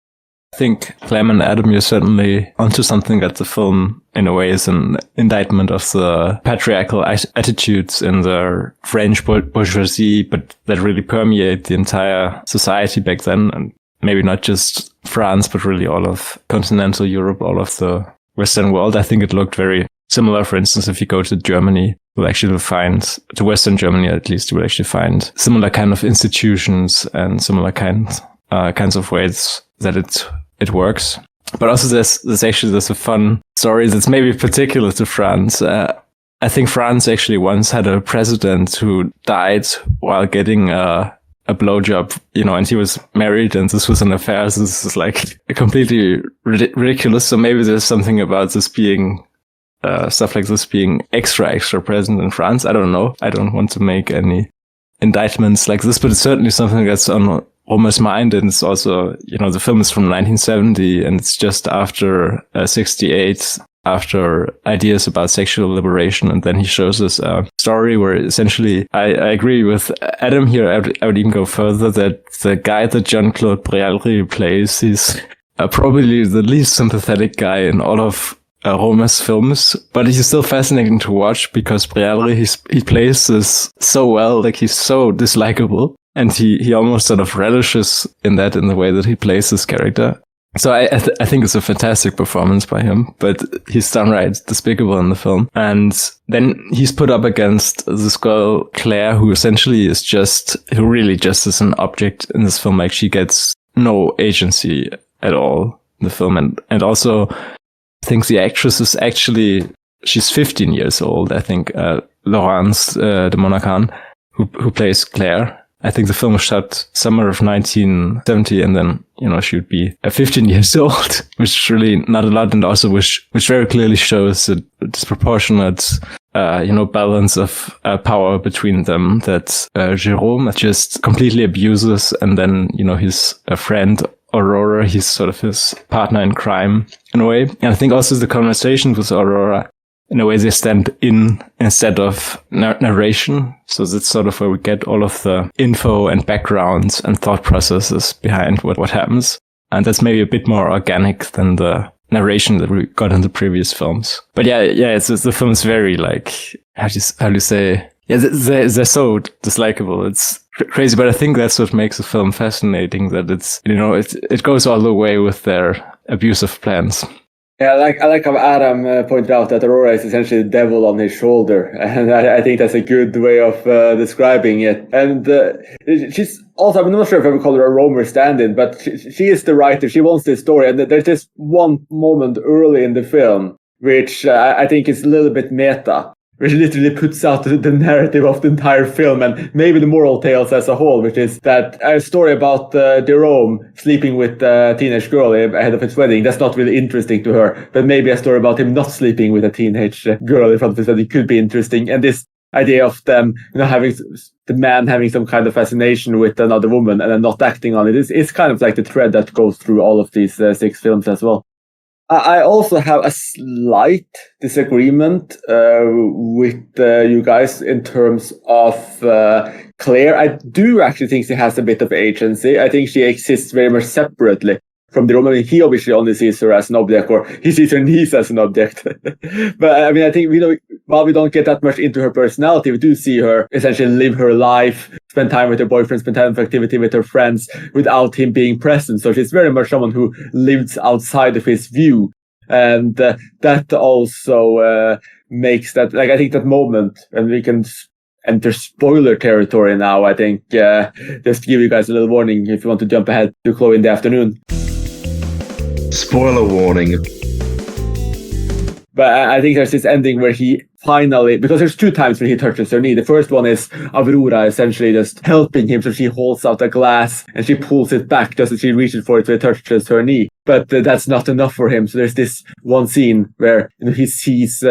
I think, Clem and Adam, you're certainly onto something, that the film, in a way, is an indictment of the patriarchal attitudes in the French bourgeoisie, but that really permeate the entire society back then, and maybe not just France, but really all of continental Europe, all of the Western world. I think it looked very similar. For instance, if you go to Germany, you'll actually find, to Western Germany at least, you will actually find similar kind of institutions and similar kinds of ways that it works. But also there's a fun story that's maybe particular to France. I think France actually once had a president who died while getting a blowjob, and he was married, and this was an affair. So this is like completely ridiculous. So maybe there's something about this being stuff like this being extra present in France. I don't know. I don't want to make any indictments like this, but it's certainly something that's on Rohmer's mind. And it's also, the film is from 1970 and it's just after 68, after ideas about sexual liberation. And then he shows us a story where essentially, I agree with Adam here. I would even go further that the guy that Jean-Claude Brialy plays, he's probably the least sympathetic guy in all of Rohmer's films, but he's still fascinating to watch because Brialy, he plays this so well, like he's so dislikable, and he almost sort of relishes in the way that he plays this character. So I think it's a fantastic performance by him, but he's downright despicable in the film. And then he's put up against this girl, Claire, who essentially who really just is an object in this film. Like, she gets no agency at all in the film. And also, I think the actress is actually, she's 15 years old, I think, Laurence de Monacan, who plays Claire. I think the film was shot summer of 1970, and then, she would be 15 years old, which is really not a lot, and also which very clearly shows a disproportionate, balance of power between them that Jérôme just completely abuses, and then, his friend Aurora, he's sort of his partner in crime in a way. And I think also the conversations with Aurora, in a way, they stand in instead of narration. So that's sort of where we get all of the info and backgrounds and thought processes behind what happens. And that's maybe a bit more organic than the narration that we got in the previous films. But the film is very, like, how do you say? Yeah, they're so dislikable. It's crazy, but I think that's what makes the film fascinating, that it's, it goes all the way with their abusive plans. Yeah, I like how Adam pointed out that Aurora is essentially the devil on his shoulder, and I think that's a good way of describing it. And she's also, I'm not sure if I would call her a Rohmer stand-in, but she is the writer. She wants this story, and there's this one moment early in the film which I think is a little bit meta, which literally puts out the narrative of the entire film and maybe the moral tales as a whole, which is that a story about Jérôme sleeping with a teenage girl ahead of his wedding, that's not really interesting to her. But maybe a story about him not sleeping with a teenage girl in front of his wedding could be interesting. And this idea of them, having the man having some kind of fascination with another woman and then not acting on it is kind of like the thread that goes through all of these 6 films as well. I also have a slight disagreement with you guys in terms of Claire. I do actually think she has a bit of agency. I think she exists very much separately from the Roman. He obviously only sees her as an object, or he sees her niece as an object. But I mean, I think, while we don't get that much into her personality, we do see her essentially live her life, spend time with her boyfriend, spend time for activity with her friends without him being present. So she's very much someone who lives outside of his view. And that also makes that, like, I think that moment, and we can enter spoiler territory now, I think, just to give you guys a little warning if you want to jump ahead to Chloe in the afternoon. Spoiler warning. But I think there's this ending where he finally, because there's 2 times when he touches her knee. The first one is Aurora essentially just helping him. So she holds out a glass and she pulls it back just as she reaches for it, so it touches her knee. But that's not enough for him. So there's this one scene where he sees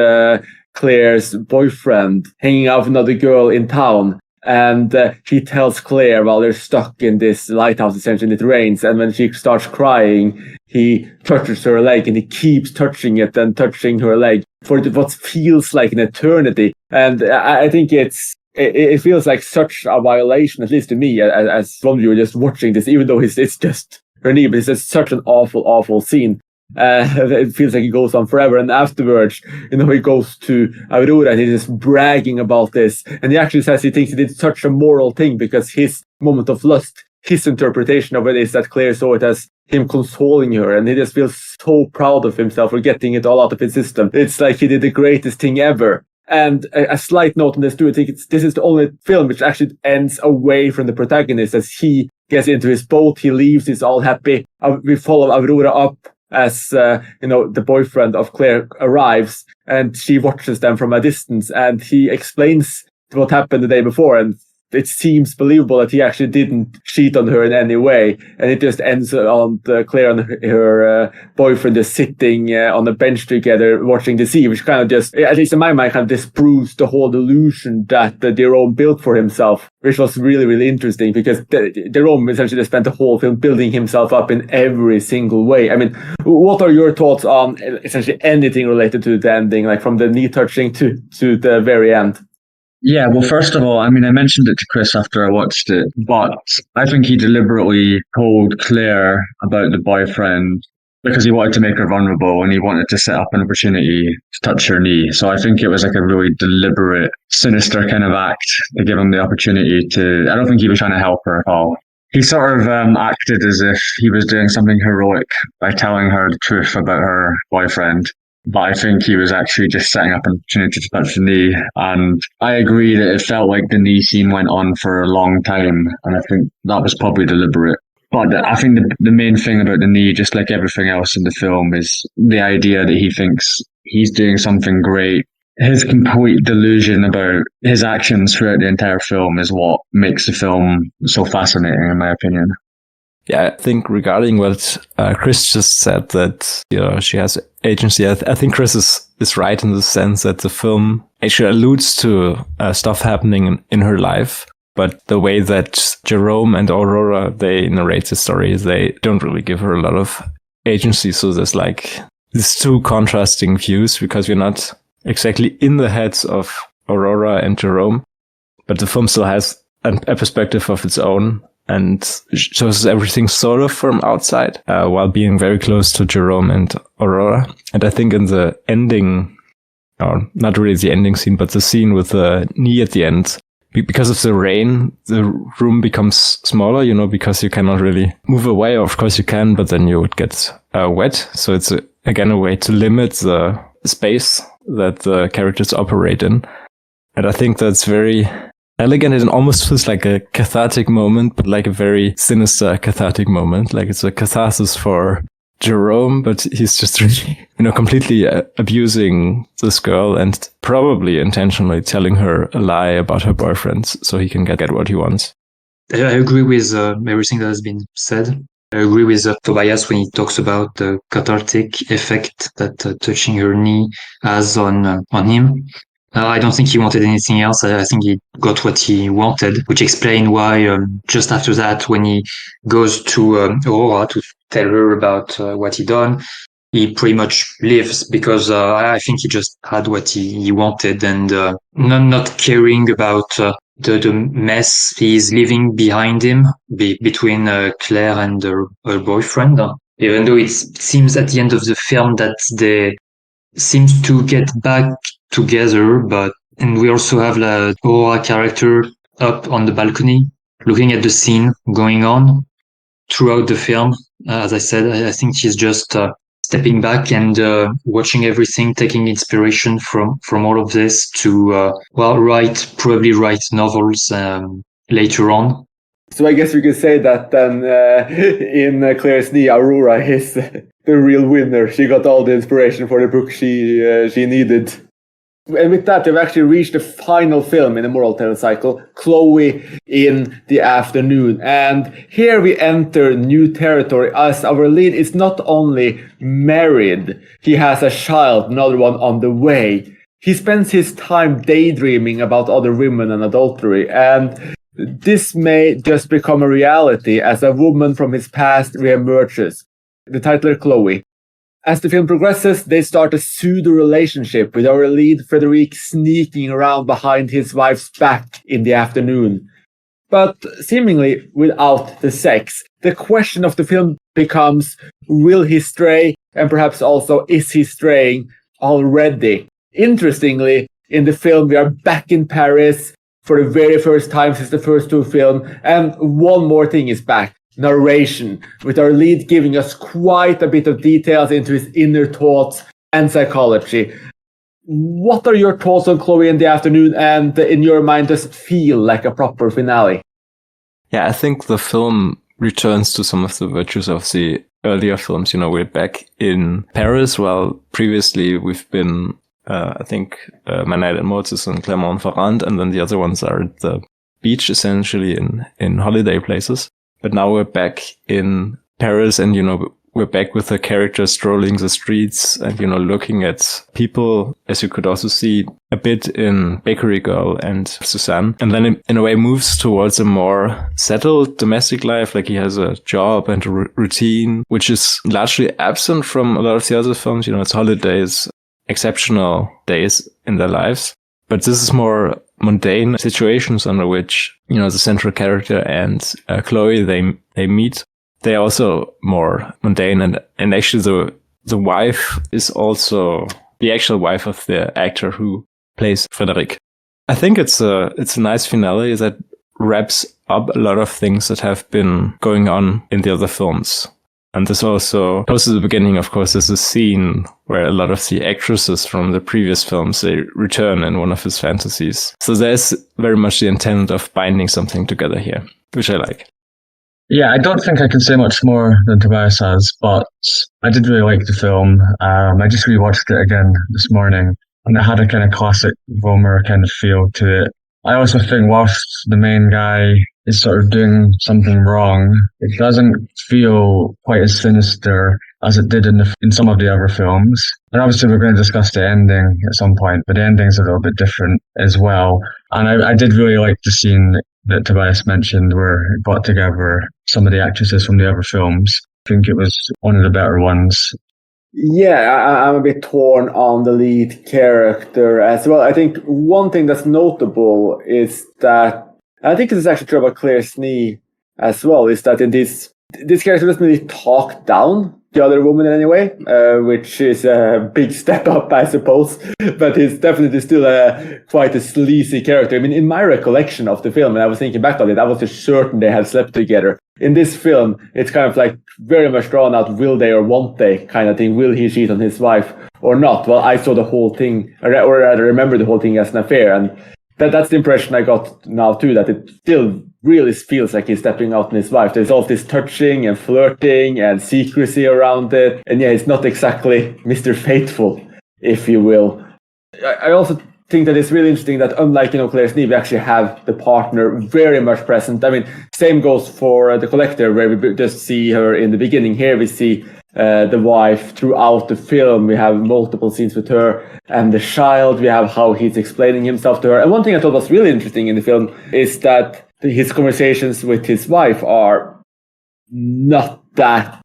Claire's boyfriend hanging out with another girl in town. And she tells Claire while they're stuck in this lighthouse, essentially, it rains. And when she starts crying, he touches her leg and he keeps touching it and touching her leg for what feels like an eternity. And I think it feels like such a violation, at least to me, as one viewer just watching this, even though it's just her knee, but it's just such an awful, awful scene. It feels like it goes on forever. And afterwards, he goes to Aurora and he's just bragging about this. And he actually says he thinks he did such a moral thing because his moment of lust, his interpretation of it is that Claire saw it as him consoling her. And he just feels so proud of himself for getting it all out of his system. It's like he did the greatest thing ever. And a slight note on this too, I think this is the only film which actually ends away from the protagonist. As he gets into his boat, he leaves, he's all happy. We follow Aurora up as, the boyfriend of Claire arrives, and she watches them from a distance, and he explains what happened the day before, and it seems believable that he actually didn't cheat on her in any way. And it just ends on Claire and her boyfriend just sitting on a bench together watching the sea, which kind of just, at least in my mind, kind of disproves the whole illusion that Jerome built for himself, which was really, really interesting because Jerome essentially spent the whole film building himself up in every single way. I mean, what are your thoughts on essentially anything related to the ending, like from the knee touching to the very end? Yeah, well, first of all, I mean, I mentioned it to Chris after I watched it, but I think he deliberately told Claire about the boyfriend because he wanted to make her vulnerable and he wanted to set up an opportunity to touch her knee. So I think it was like a really deliberate, sinister kind of act to give him the opportunity to, I don't think he was trying to help her at all. He sort of acted as if he was doing something heroic by telling her the truth about her boyfriend. But I think he was actually just setting up an opportunity to touch the knee. And I agree that it felt like the knee scene went on for a long time. And I think that was probably deliberate. But I think the main thing about the knee, just like everything else in the film, is the idea that he thinks he's doing something great. His complete delusion about his actions throughout the entire film is what makes the film so fascinating, in my opinion. Yeah, I think regarding what Chris just said, that she has agency, I think Chris is right in the sense that the film actually alludes to stuff happening in her life. But the way that Jerome and Aurora, they narrate the story, they don't really give her a lot of agency. So there's like these two contrasting views because we're not exactly in the heads of Aurora and Jerome. But the film still has a perspective of its own and shows everything sort of from outside, while being very close to Jerome and Aurora. And I think in the ending, or not really the ending scene, but the scene with the knee at the end, because of the rain, the room becomes smaller, because you cannot really move away. Of course you can, but then you would get wet. So it's again a way to limit the space that the characters operate in. And I think that's very elegant. It almost feels like a cathartic moment, but like a very sinister cathartic moment. Like it's a catharsis for Jerome, but he's just really, completely abusing this girl and probably intentionally telling her a lie about her boyfriend so he can get what he wants. I agree with everything that has been said. I agree with Tobias when he talks about the cathartic effect that touching her knee has on him. I don't think he wanted anything else. I think he got what he wanted, which explained why just after that, when he goes to Aurora to tell her about what he done, he pretty much leaves because I think he just had what he wanted and not caring about the mess he's leaving behind him between Claire and her boyfriend. Even though it seems at the end of the film that they seems to get back together, and we also have the Aurora character up on the balcony looking at the scene going on throughout the film. As I said, I think she's just stepping back and watching everything, taking inspiration from all of this to probably write novels later on. So I guess we could say that then in Claire's knee, Aurora is the real winner. She got all the inspiration for the book she needed. And with that, we've actually reached the final film in the Moral Tale cycle, Chloe in the Afternoon. And here we enter new territory as our lead is not only married, he has a child, another one on the way. He spends his time daydreaming about other women and adultery, and this may just become a reality as a woman from his past reemerges. The title is Chloe. As the film progresses, they start a pseudo-relationship with our lead Frederic sneaking around behind his wife's back in the afternoon. But seemingly without the sex. The question of the film becomes, will he stray? And perhaps also, is he straying already? Interestingly, in the film we are back in Paris for the very first time since the first two films, and one more thing is back. Narration, with our lead giving us quite a bit of details into his inner thoughts and psychology. What are your thoughts on Chloe in the Afternoon, and in your mind does it feel like a proper finale? Yeah, I think the film returns to some of the virtues of the earlier films. We're back in Paris, while previously we've been, I think, My Night at Mortis and Clermont-Ferrand, and then the other ones are at the beach, essentially, in holiday places. But now we're back in Paris, and, we're back with the character strolling the streets and, looking at people, as you could also see a bit in Bakery Girl and Suzanne. And then in a way moves towards a more settled domestic life. Like he has a job and a routine, which is largely absent from a lot of the other films. It's holidays, exceptional days in their lives. But this is more mundane situations under which, the central character and Chloe, they meet. They are also more mundane, and actually the wife is also the actual wife of the actor who plays Frederic. I think it's a nice finale that wraps up a lot of things that have been going on in the other films. And this also, close to the beginning, of course, there's a scene where a lot of the actresses from the previous films, they return in one of his fantasies. So there's very much the intent of binding something together here, which I like. Yeah, I don't think I can say much more than Tobias has, but I did really like the film. I just rewatched it again this morning, and it had a kind of classic Rohmer kind of feel to it. I also think whilst the main guy is sort of doing something wrong, it doesn't feel quite as sinister as it did in some of the other films. And obviously we're going to discuss the ending at some point, but the ending's a little bit different as well. And I did really like the scene that Tobias mentioned where it brought together some of the actresses from the other films. I think it was one of the better ones. Yeah, I'm a bit torn on the lead character as well. I think one thing that's notable is that, I think this is actually true about Claire Snee as well, is that in this character doesn't really talk down the other woman in any way, which is a big step up, I suppose. But he's definitely still quite a sleazy character. I mean, in my recollection of the film, and I was thinking back on it, I was just certain they had slept together. In this film, it's kind of like very much drawn out, will they or won't they kind of thing. Will he cheat on his wife or not? Well, I saw the whole thing, or rather remember the whole thing as an affair. And that's the impression I got now too, that it still really feels like he's stepping out on his wife. There's all this touching and flirting and secrecy around it. And yeah, it's not exactly Mr. Faithful, if you will. I also think that it's really interesting that unlike, Claire Snee, we actually have the partner very much present. I mean, same goes for The Collector, where we just see her in the beginning. Here we see the wife throughout the film. We have multiple scenes with her and the child. We have how he's explaining himself to her. And one thing I thought was really interesting in the film is that his conversations with his wife are not that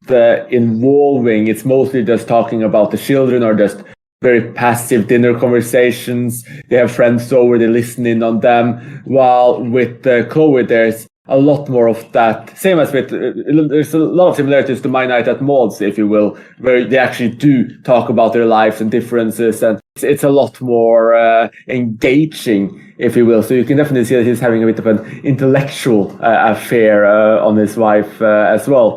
involving. It's mostly just talking about the children or just very passive dinner conversations. They have friends over, they listen in on them. While with Chloe, there's a lot more of that. Same as with, there's a lot of similarities to My Night at Maud's, if you will, where they actually do talk about their lives and differences. And it's a lot more engaging, if you will. So you can definitely see that he's having a bit of an intellectual affair on his wife as well.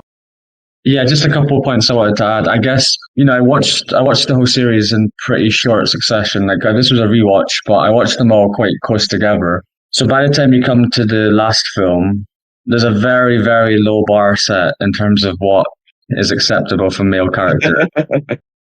Yeah, just a couple of points I wanted to add. I guess, I watched the whole series in pretty short succession. Like this was a rewatch, but I watched them all quite close together. So by the time you come to the last film, there's a very, very low bar set in terms of what is acceptable from male character.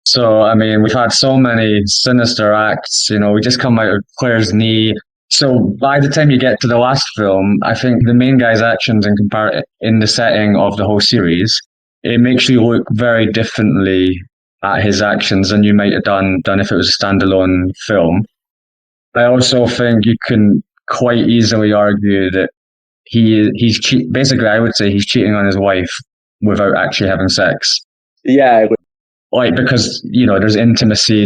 So, I mean, we've had so many sinister acts, we just come out of Claire's knee. So by the time you get to the last film, I think the main guy's actions in the setting of the whole series, it makes you look very differently at his actions than you might have done if it was a standalone film. I also think you can quite easily argue that he's basically, I would say he's cheating on his wife without actually having sex. Yeah. Like, because, there's intimacy.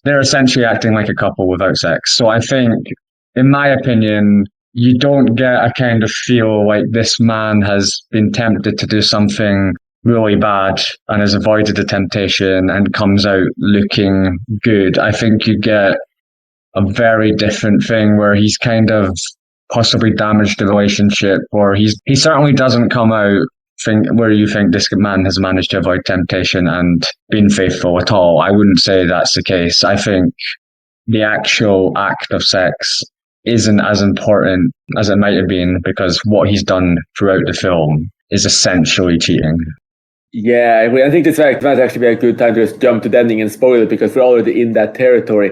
They're essentially acting like a couple without sex. So I think, in my opinion, you don't get a kind of feel like this man has been tempted to do something really bad and has avoided the temptation and comes out looking good. I think you get a very different thing where he's kind of possibly damaged the relationship, or he certainly doesn't come out where you think this man has managed to avoid temptation and been faithful at all. I wouldn't say that's the case. I think the actual act of sex isn't as important as it might have been, because what he's done throughout the film is essentially cheating. Yeah, I agree. I think this might actually be a good time to just jump to the ending and spoil it, because we're already in that territory.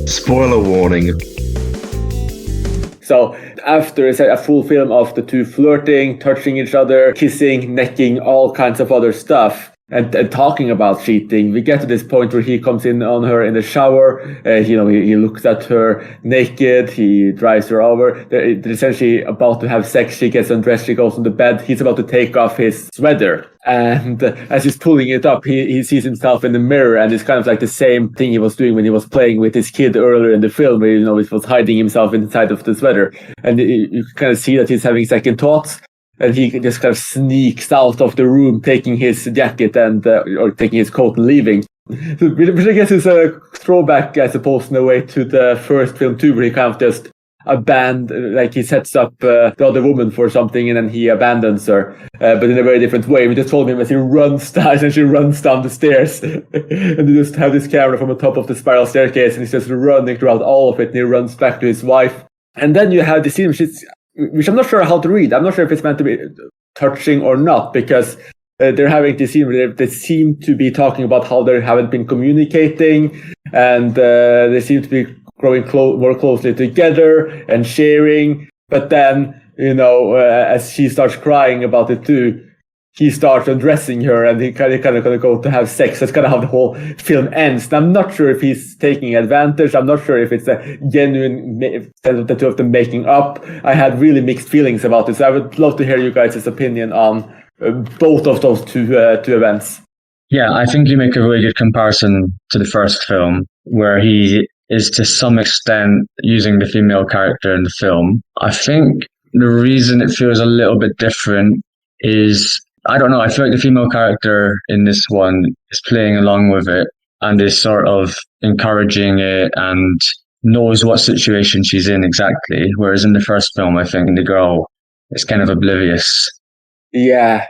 Spoiler warning. So after it's a full film of the two flirting, touching each other, kissing, necking, all kinds of other stuff, and talking about cheating, we get to this point where he comes in on her in the shower. He looks at her naked. He drives her over. They're essentially about to have sex. She gets undressed. She goes on the bed. He's about to take off his sweater. And as he's pulling it up, he sees himself in the mirror, and it's kind of like the same thing he was doing when he was playing with his kid earlier in the film, where, he was hiding himself inside of the sweater. And you kind of see that he's having second thoughts. And he just kind of sneaks out of the room, taking his jacket or taking his coat and leaving. Which I guess is a throwback, I suppose, in a way, to the first film too, where he kind of just he sets up the other woman for something and then he abandons her, but in a very different way. We just told him as he runs down the stairs, and they just have this camera from the top of the spiral staircase, and he's just running throughout all of it, and he runs back to his wife. And then you have the scene which I'm not sure how to read. I'm not sure if it's meant to be touching or not, because they're having this scene where they seem to be talking about how they haven't been communicating, and they seem to be growing more closely together and sharing. But then, as she starts crying about it too, he starts undressing her, and he kind of going to go to have sex. That's kind of how the whole film ends. And I'm not sure if he's taking advantage. I'm not sure if it's a genuine sense of the two of them making up. I had really mixed feelings about this. I would love to hear you guys' opinion on both of those two events. Yeah, I think you make a really good comparison to the first film, where he is to some extent using the female character in the film. I think the reason it feels a little bit different is, I don't know, I feel like the female character in this one is playing along with it and is sort of encouraging it and knows what situation she's in exactly. Whereas in the first film, I think the girl is kind of oblivious. Yeah.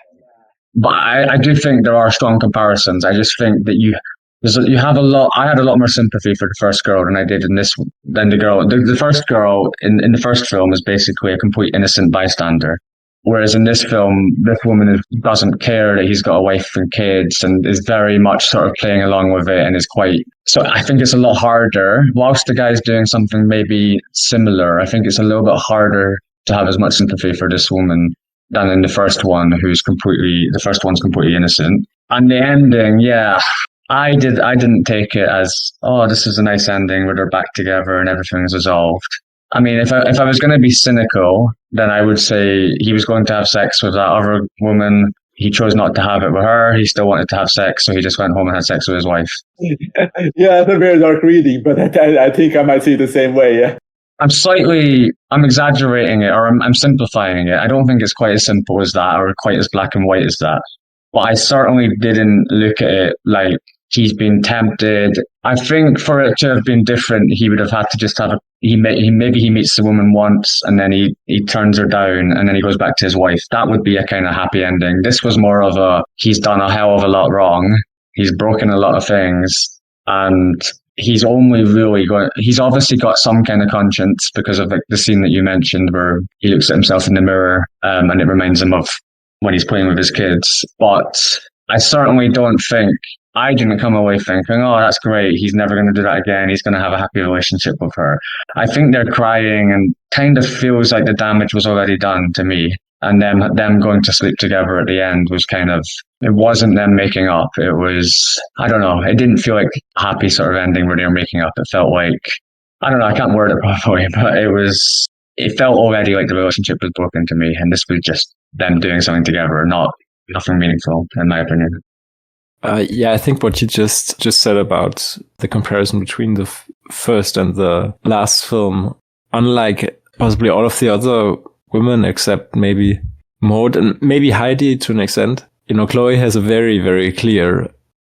But I do think there are strong comparisons. I just think that you have a lot. I had a lot more sympathy for the first girl than I did in this. Than the girl. The first girl in the first film is basically a complete innocent bystander. Whereas in this film, this woman doesn't care that he's got a wife and kids and is very much sort of playing along with it and is quite... So I think it's a lot harder. Whilst the guy's doing something maybe similar, I think it's a little bit harder to have as much sympathy for this woman than in the first one, the first one's completely innocent. And the ending, yeah, I didn't take it as, oh, this is a nice ending where they're back together and everything's resolved. I mean, if I was going to be cynical, then I would say he was going to have sex with that other woman. He chose not to have it with her. He still wanted to have sex, so he just went home and had sex with his wife. Yeah, that's a very dark reading, but I think I might see it the same way, yeah. I'm exaggerating it, or I'm simplifying it. I don't think it's quite as simple as that, or quite as black and white as that. But I certainly didn't look at it like he's been tempted. I think for it to have been different, he would have had to just have maybe he meets the woman once and then he turns her down and then he goes back to his wife. That would be a kind of happy ending. This was more of he's done a hell of a lot wrong. He's broken a lot of things, and he's obviously got some kind of conscience because of the scene that you mentioned where he looks at himself in the mirror, and it reminds him of when he's playing with his kids. But I certainly don't think, I didn't come away thinking, oh, that's great, he's never going to do that again, he's going to have a happy relationship with her. I think they're crying and kind of feels like the damage was already done to me. And them going to sleep together at the end was kind of, it wasn't them making up. It was, I don't know, it didn't feel like a happy sort of ending where they were making up. It felt like, I don't know, I can't word it properly, but it felt already like the relationship was broken to me. And this was just them doing something together, nothing meaningful, in my opinion. Yeah, I think what you just said about the comparison between the first and the last film, unlike possibly all of the other women except maybe Maud and maybe Heidi to an extent, Chloe has a very, very clear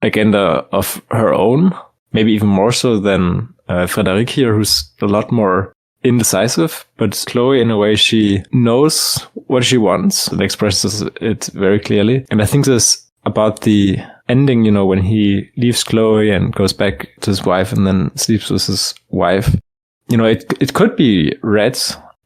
agenda of her own, maybe even more so than Frederic here, who's a lot more indecisive. But Chloe, in a way, she knows what she wants and expresses it very clearly. And I think this about the ending, when he leaves Chloe and goes back to his wife and then sleeps with his wife, it could be read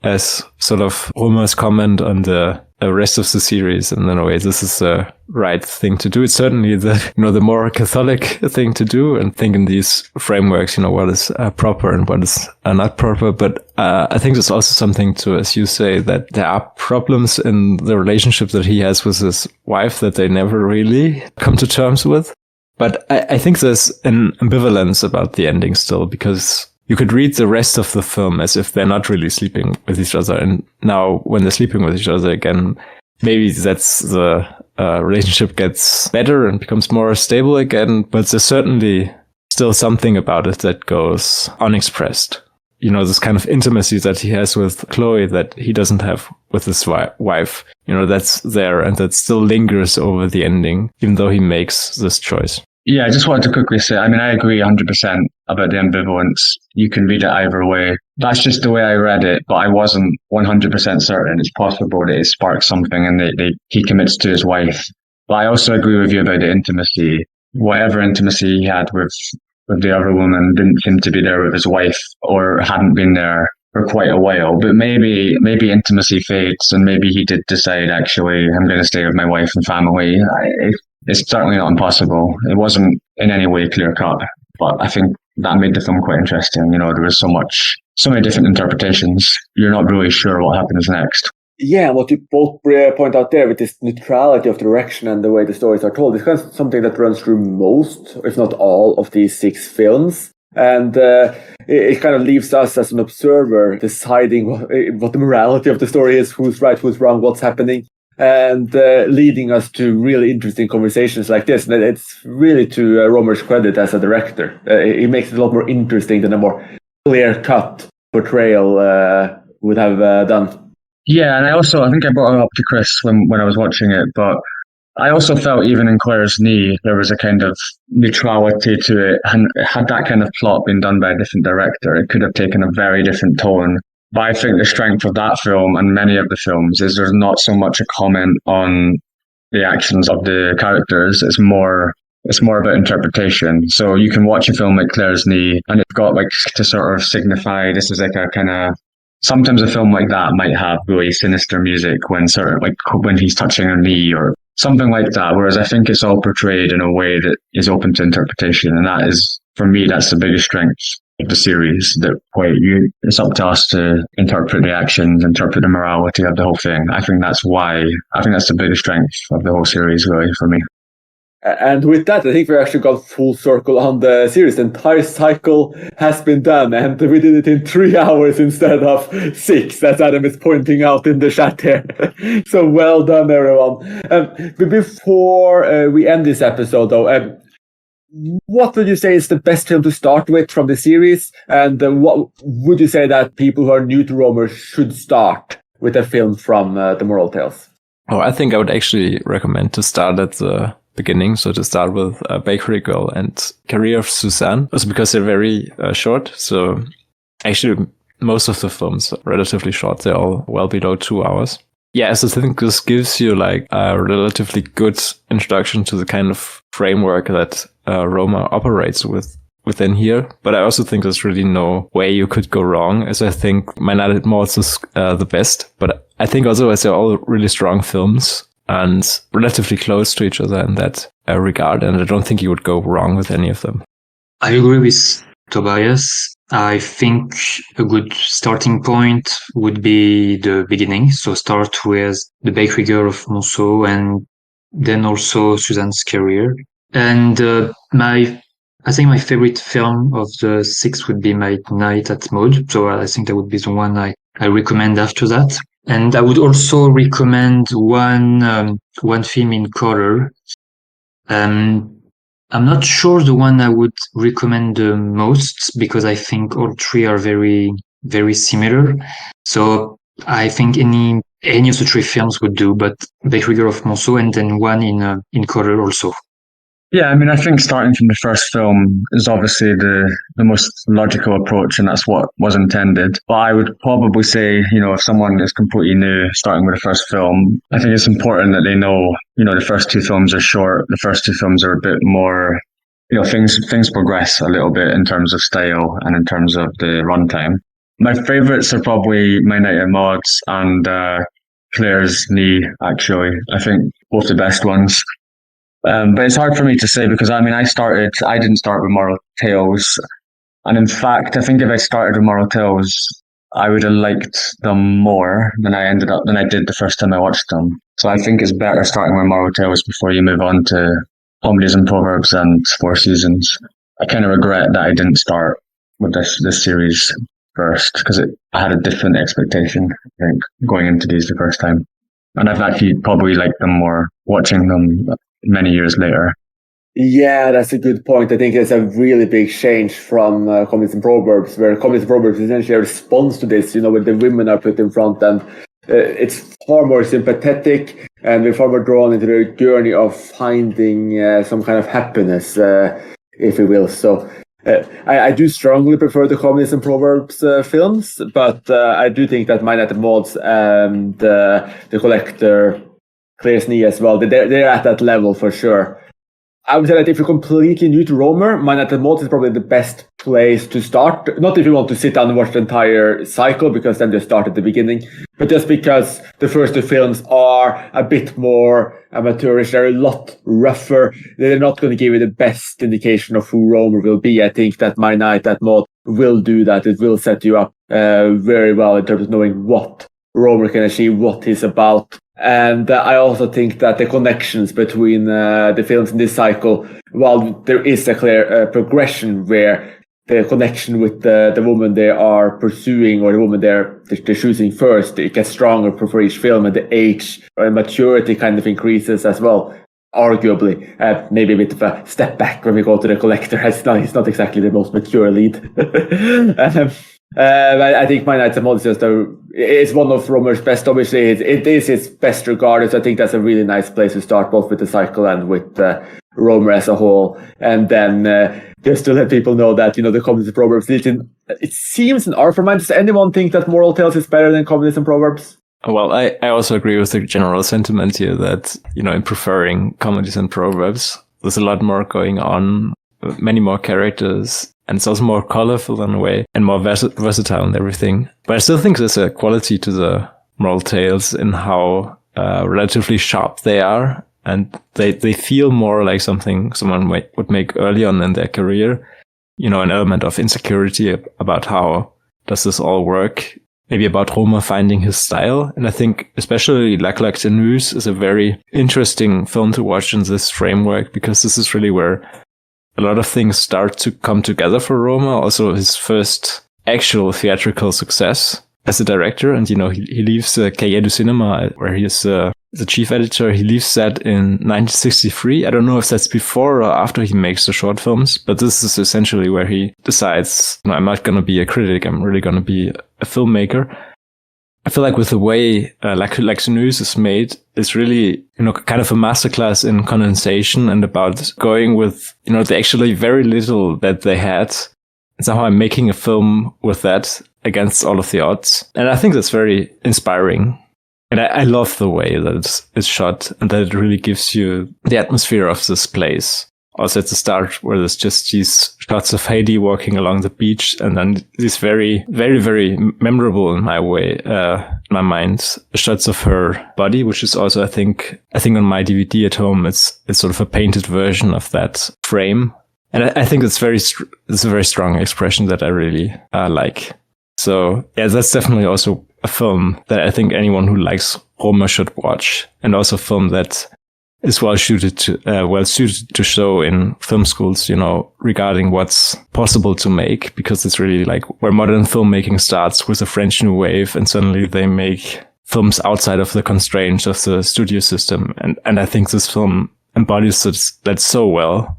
as sort of Rohmer's comment on the rest of the series. And in a way, this is the right thing to do. It's certainly the more Catholic thing to do, and think in these frameworks, what is proper and what is not proper. But I think there's also something to, as you say, that there are problems in the relationship that he has with his wife that they never really come to terms with. But I think there's an ambivalence about the ending still, because you could read the rest of the film as if they're not really sleeping with each other. And now when they're sleeping with each other again, maybe that's the relationship gets better and becomes more stable again. But there's certainly still something about it that goes unexpressed. This kind of intimacy that he has with Chloe that he doesn't have with his wife. That's there, and that still lingers over the ending, even though he makes this choice. Yeah, I just wanted to quickly say, I agree 100% about the ambivalence. You can read it either way. That's just the way I read it, but I wasn't 100% certain. It's possible that it sparks something and he commits to his wife. But I also agree with you about the intimacy. Whatever intimacy he had with the other woman didn't seem to be there with his wife, or hadn't been there for quite a while. But maybe intimacy fades, and maybe he did decide, actually, I'm going to stay with my wife and family. It's certainly not impossible. It wasn't in any way clear cut, but I think that made the film quite interesting. There was so many different interpretations. You're not really sure what happens next. Yeah, what you both point out there with this neutrality of direction and the way the stories are told is kind of something that runs through most, if not all, of these 6 films. And it kind of leaves us as an observer deciding what the morality of the story is, who's right, who's wrong, what's happening, and leading us to really interesting conversations like this. And it's really to Rohmer's credit as a director. He makes it a lot more interesting than a more clear-cut portrayal would have done. Yeah, and I think I brought it up to Chris when I was watching it, but I also felt even in Claire's Knee, there was a kind of neutrality to it. And had that kind of plot been done by a different director, it could have taken a very different tone. But I think the strength of that film and many of the films is there's not so much a comment on the actions of the characters. It's more about interpretation. So you can watch a film like Claire's Knee, and it's got to sort of signify this is a kind of. Sometimes a film like that might have really sinister music when when he's touching her knee or something like that. Whereas I think it's all portrayed in a way that is open to interpretation, and that is, for me, that's the biggest strength of the series. That it's up to us to interpret the actions, interpret the morality of the whole thing. I think that's the biggest strength of the whole series, really, for me. And with that, I think we actually got full circle on the series. The entire cycle has been done, and we did it in 3 hours instead of 6, as Adam is pointing out in the chat here. So well done, everyone. But before we end this episode, though, what would you say is the best film to start with from the series? And what would you say that people who are new to Rohmer should start with a film from the Moral Tales? Oh, I think I would actually recommend to start at the beginning. So to start with Bakery Girl and Career of Suzanne, also because they're very short. So actually most of the films are relatively short. They're all well below 2 hours. Yeah, so I think this gives you a relatively good introduction to the kind of framework that Rohmer operates within here. But I also think there's really no way you could go wrong, as I think My Night at Maltz is the best. But I think also as they're all really strong films and relatively close to each other in that regard, and I don't think you would go wrong with any of them. I agree with Tobias. I think a good starting point would be the beginning. So start with The Bakery Girl of Monceau and then also Suzanne's career. And I think my favorite film of the 6 would be My Night at Maud. So I think that would be the one I recommend after that. And I would also recommend one film in color. I'm not sure the one I would recommend the most, because I think all 3 are very, very similar. So I think any of the 3 films would do, but Bakery Girl of Monceau and then one in color also. Yeah, I think starting from the first film is obviously the most logical approach, and that's what was intended. But I would probably say, if someone is completely new, starting with the first film, I think it's important that they know, the first 2 films are short. The first 2 films are a bit more, things progress a little bit in terms of style and in terms of the runtime. My favorites are probably My Night at Maud's and Claire's Knee, actually. I think both the best ones. But it's hard for me to say because I didn't start with Moral Tales. And in fact, I think if I started with Moral Tales, I would have liked them more than I did the first time I watched them. So I think it's better starting with Moral Tales before you move on to Comedies and Proverbs and Four Seasons. I kind of regret that I didn't start with this series first because I had a different expectation, I think, going into these the first time. And I've actually probably liked them more watching them many years later. Yeah, that's a good point. I think it's a really big change from Comedies and Proverbs, where Comedies and Proverbs is essentially a response to this, with the women are put in front, and it's far more sympathetic, and we're far more drawn into the journey of finding some kind of happiness, if you will. So I do strongly prefer the Comedies and Proverbs films, but I do think that My Night at Maud's and The Collector, Claire's Knee as well, they're at that level for sure. I would say that if you're completely new to Rohmer, My Night at Maud's is probably the best place to start. Not if you want to sit down and watch the entire cycle, because then just start at the beginning, but just because the first two films are a bit more amateurish. They're a lot rougher. They're not going to give you the best indication of who Rohmer will be. I think that My Night at Maud will do that. It will set you up very well in terms of knowing what Rohmer can achieve, what he's about. And I also think that the connections between the films in this cycle, while there is a clear progression where the connection with the woman they are pursuing or the woman they're choosing first, it gets stronger for each film, and the age and maturity kind of increases as well. Arguably, maybe a bit of a step back when we go to The Collector. He's not exactly the most mature lead. I think My Night at Maud is one of Rohmer's best. Obviously, it is his best regarded. So I think that's a really nice place to start, both with the cycle and with Rohmer as a whole. And then just to let people know that the Comedies and Proverbs, it seems in our mind. Does anyone think that Moral Tales is better than Comedies and Proverbs? Well, I also agree with the general sentiment here that, in preferring Comedies and Proverbs, there's a lot more going on, many more characters, and it's also more colorful in a way and more versatile and everything. But I still think there's a quality to the Moral Tales in how relatively sharp they are, and they feel more like something someone would make early on in their career. An element of insecurity about how does this all work. Maybe about Rohmer finding his style. And I think especially L'Arc-Lac-Tenus is a very interesting film to watch in this framework, because this is really where a lot of things start to come together for Rohmer. Also his first actual theatrical success as a director. And, he leaves Cahiers du Cinéma, where he is the chief editor. He leaves that in 1963. I don't know if that's before or after he makes the short films, but this is essentially where he decides, I'm not going to be a critic. I'm really going to be a filmmaker. I feel like with the way L'Arc-Lac-Tenus is made, it's really, kind of a masterclass in condensation and about going with, the actually very little that they had. And somehow I'm making a film with that against all of the odds. And I think that's very inspiring. And I love the way that it's shot and that it really gives you the atmosphere of this place. Also at the start, where there's just these shots of Heidi walking along the beach, and then these very, very, very memorable in my way, in my mind, shots of her body, which is also, I think on my DVD at home, it's sort of a painted version of that frame. And I think it's a very strong expression that I really like. So yeah, that's definitely also a film that I think anyone who likes Rohmer should watch, and also a film that is well suited to show in film schools, regarding what's possible to make, because it's really like where modern filmmaking starts with the French New Wave, and suddenly they make films outside of the constraints of the studio system. And I think this film embodies that so well,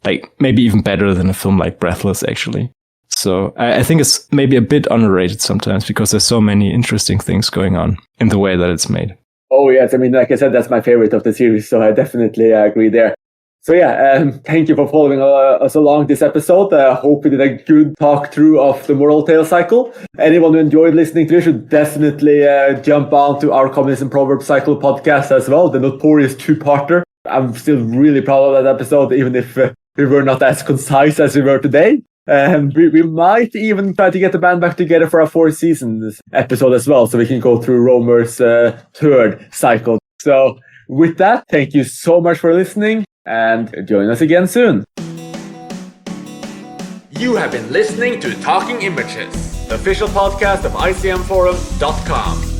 like maybe even better than a film like Breathless, actually. So I think it's maybe a bit underrated sometimes, because there's so many interesting things going on in the way that it's made. Oh, yes. I mean, like I said, that's my favorite of the series, so I definitely agree there. So yeah, thank you for following us along this episode. I hope we did a good talk through of the Moral Tale cycle. Anyone who enjoyed listening to it should definitely jump on to our Comedies and Proverbs cycle podcast as well, the notorious two-parter. I'm still really proud of that episode, even if we were not as concise as we were today. And we might even try to get the band back together for a 4 seasons episode as well, so we can go through Rohmer's third cycle. So with that, thank you so much for listening, and join us again soon. You have been listening to Talking Images, the official podcast of icmforum.com.